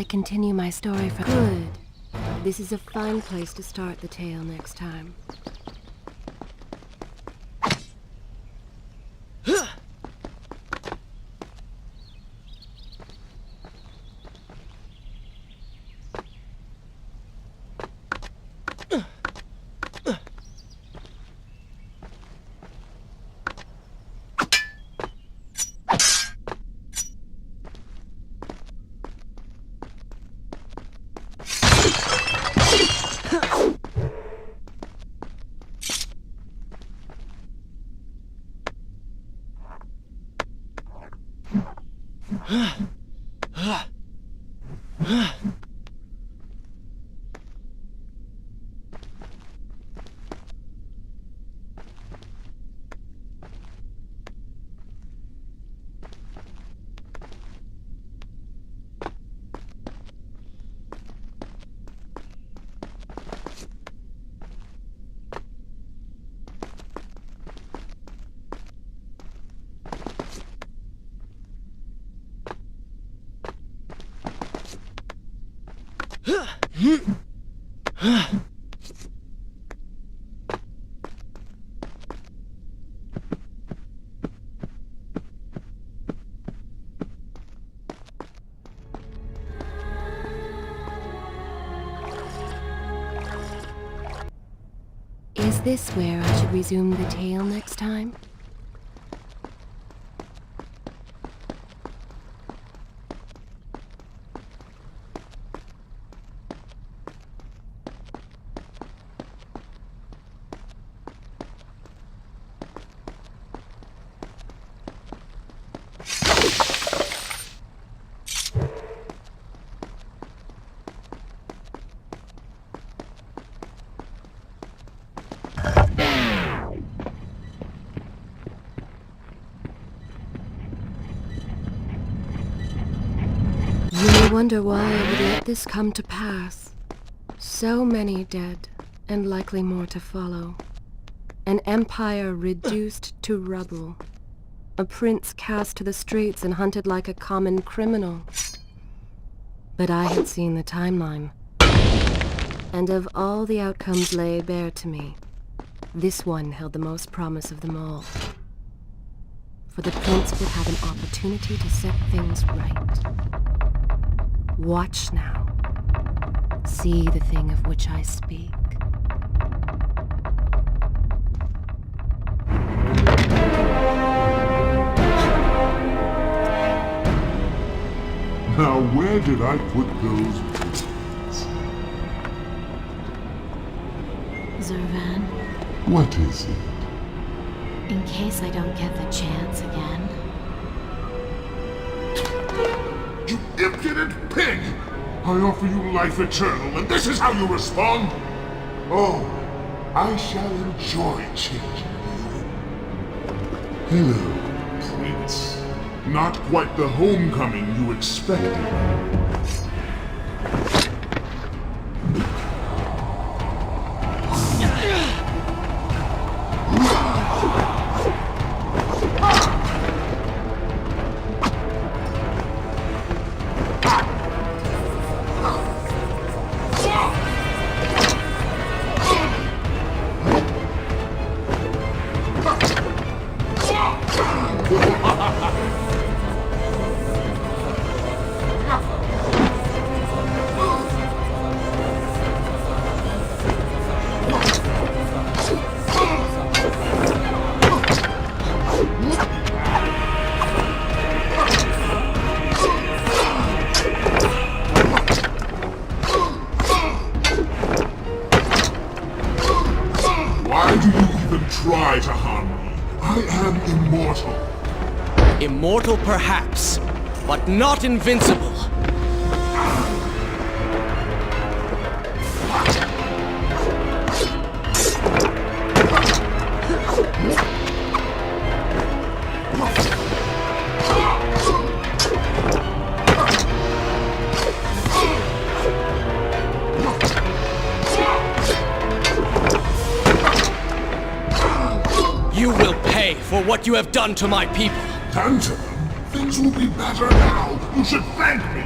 Continue my story from... Good. This is a fine place to start the tale next time. Is this where I should resume the tale next time? I wonder why I would let this come to pass. So many dead, and likely more to follow. An empire reduced to rubble. A prince cast to the streets and hunted like a common criminal. But I had seen the timeline. And of all the outcomes laid bare to me, this one held the most promise of them all. For the prince would have an opportunity to set things right. Watch now. See the thing of which I speak. Now, where did I put those bullets? Zurvan, What is it? in case I don't get the chance again. You impudent pig! I offer you life eternal, and this is how you respond? Oh, I shall enjoy changing you. Hello, Prince. Not quite the homecoming you expected. Try to harm me. I am immortal. Immortal perhaps, but not invincible. You will pay for what you have done to my people. Done to them? Things will be better now. You should thank me.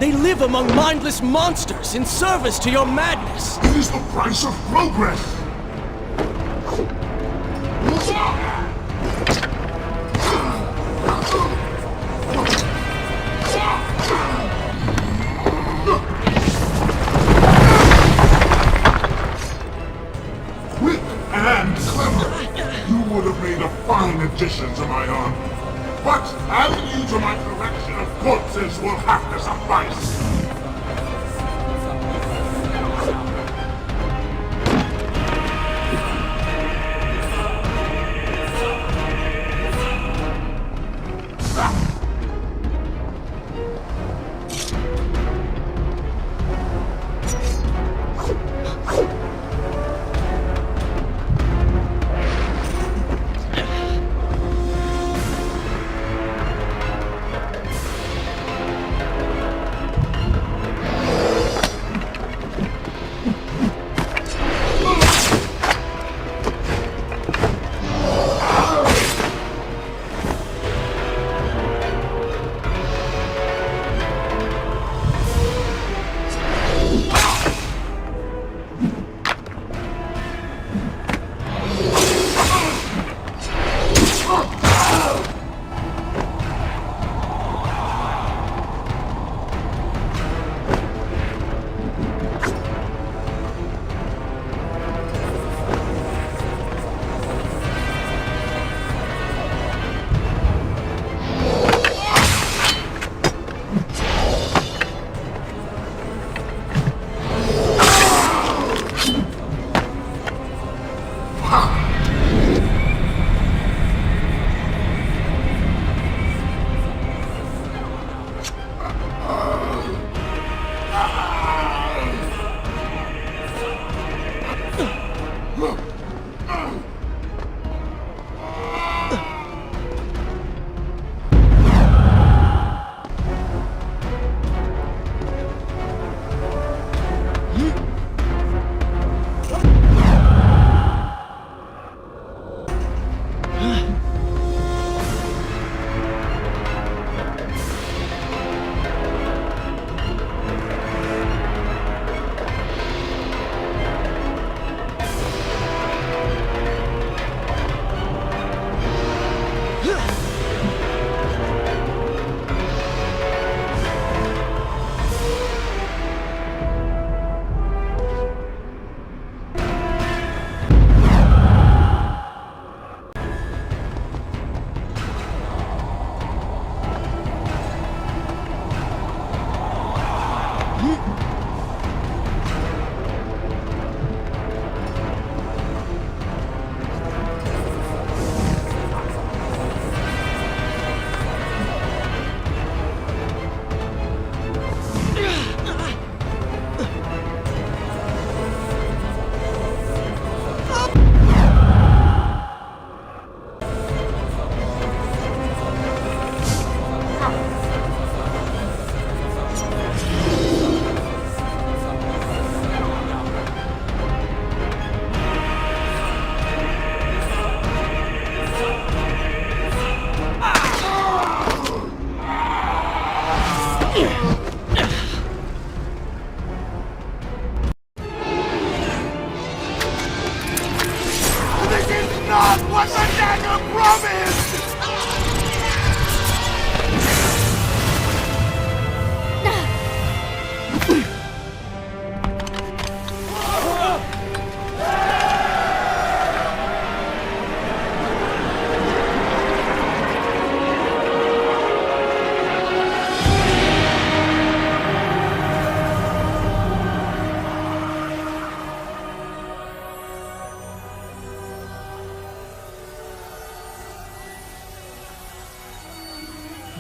They live among mindless monsters in service to your madness. It is the price of progress. Quick and clever. You would have made a fine addition to my army. But adding you to my collection of corpses will have to suffice.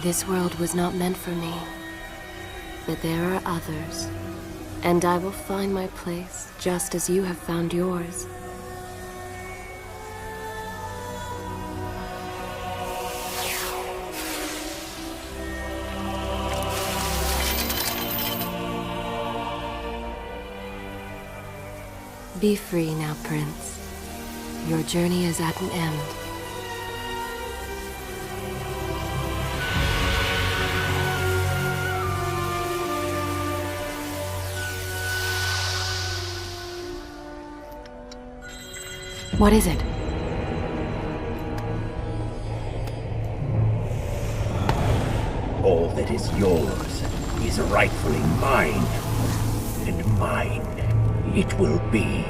This world was not meant for me, but there are others, and I will find my place just as you have found yours. Be free now, Prince. Your journey is at an end. What is it? All that is yours is rightfully mine, and mine it will be.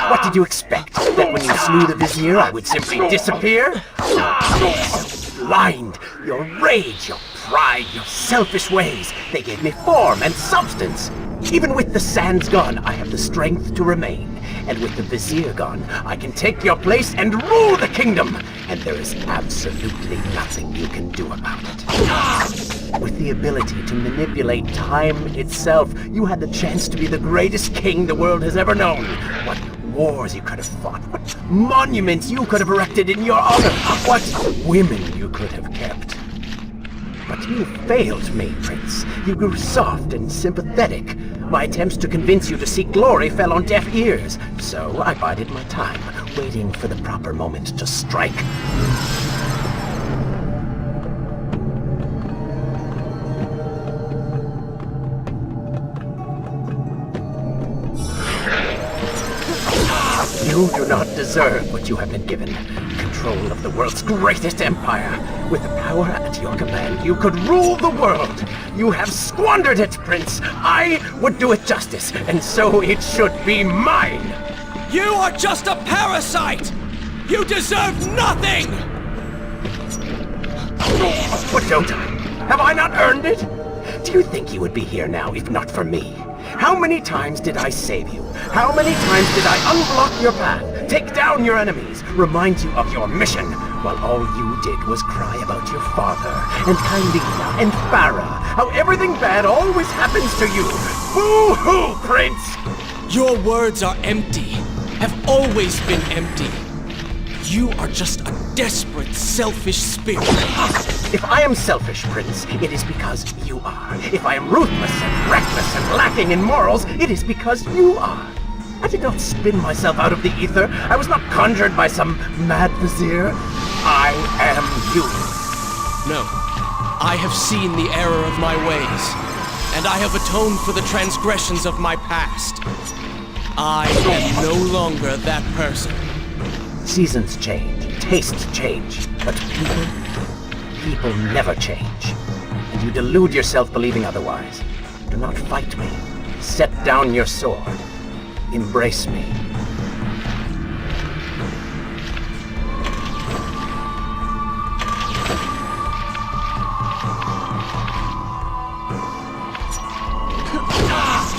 What did you expect? That when you slew the Vizier, I would simply disappear? So blind! Your rage, your pride, your selfish ways, they gave me form and substance. Even with the sands gone, I have the strength to remain. And with the Vizier gone, I can take your place and rule the kingdom. And there is absolutely nothing you can do about it. With the ability to manipulate time itself, you had the chance to be the greatest king the world has ever known. What wars you could have fought, what monuments you could have erected in your honor, what women you could have kept. But you failed me, Prince. You grew soft and sympathetic. My attempts to convince you to seek glory fell on deaf ears. So I bided my time, waiting for the proper moment to strike. You do not deserve what you have been given. Control of the world's greatest empire. With the power at your command, you could rule the world. You have squandered it, Prince. I would do it justice, and so it should be mine. You are just a parasite! You deserve nothing! But don't I? Have I not earned it? Do you think you would be here now if not for me? How many times did I save you? How many times did I unblock your path, take down your enemies, remind you of your mission, while all you did was cry about your father, and Kylina, and Farah, how everything bad always happens to you? Boo-hoo, Prince! Your words are empty, have always been empty. You are just a desperate, selfish spirit. If I am selfish, Prince, it is because you are. If I am ruthless and reckless and lacking in morals, it is because you are. I did not spin myself out of the ether. I was not conjured by some mad vizier. I am you. No, I have seen the error of my ways, and I have atoned for the transgressions of my past. I am no longer that person. Seasons change, tastes change, but people never change. And you delude yourself believing otherwise. Do not fight me. Set down your sword. Embrace me.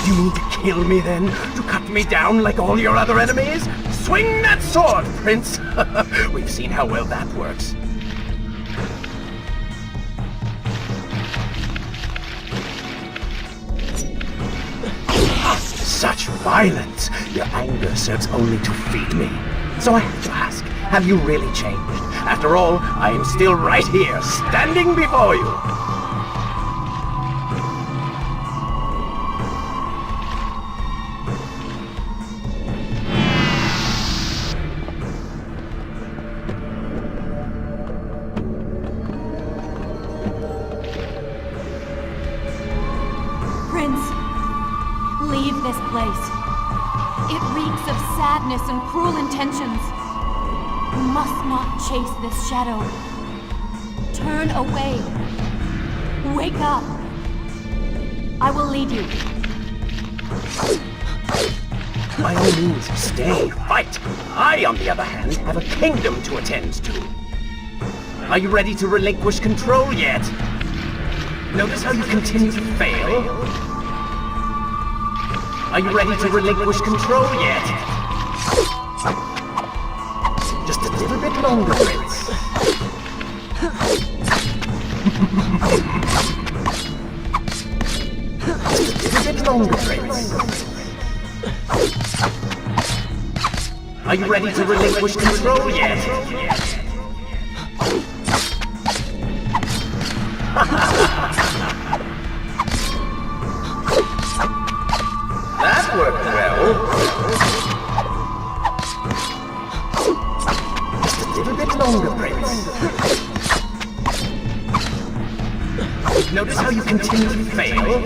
You mean to kill me then? To cut me down like all your other enemies? Swing that sword, Prince! We've seen how well that works. Such violence! Your anger serves only to feed me. So I have to ask, have you really changed? After all, I am still right here, standing before you. Leave this place. It reeks of sadness and cruel intentions. You must not chase this shadow. Turn away. Wake up. I will lead you. By all means, stay, fight. I, on the other hand, have a kingdom to attend to. Are you ready to relinquish control yet? Notice how you continue to fail? Are you ready to relinquish control yet? Just a little bit longer, Prince. Just a little bit longer, Prince. Are you ready to relinquish control yet? That worked well. Just a little bit longer, Prince. Notice how you continue to fail?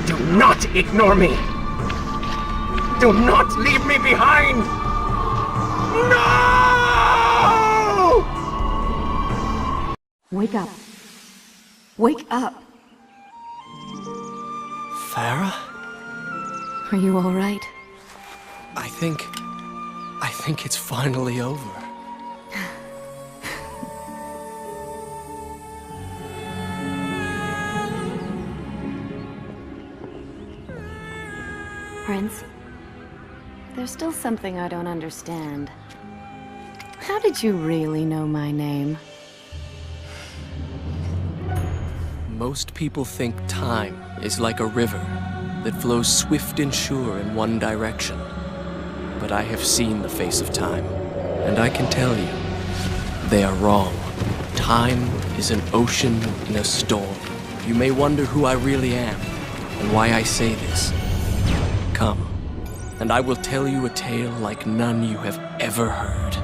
Do not ignore me! Do not leave me behind! No! Wake up. Wake up. Farah? Are you all right? I think it's finally over. Prince, there's still something I don't understand. How did you really know my name? Most people think time is like a river that flows swift and sure in one direction. But I have seen the face of time, and I can tell you, they are wrong. Time is an ocean in a storm. You may wonder who I really am, and why I say this. Come, and I will tell you a tale like none you have ever heard.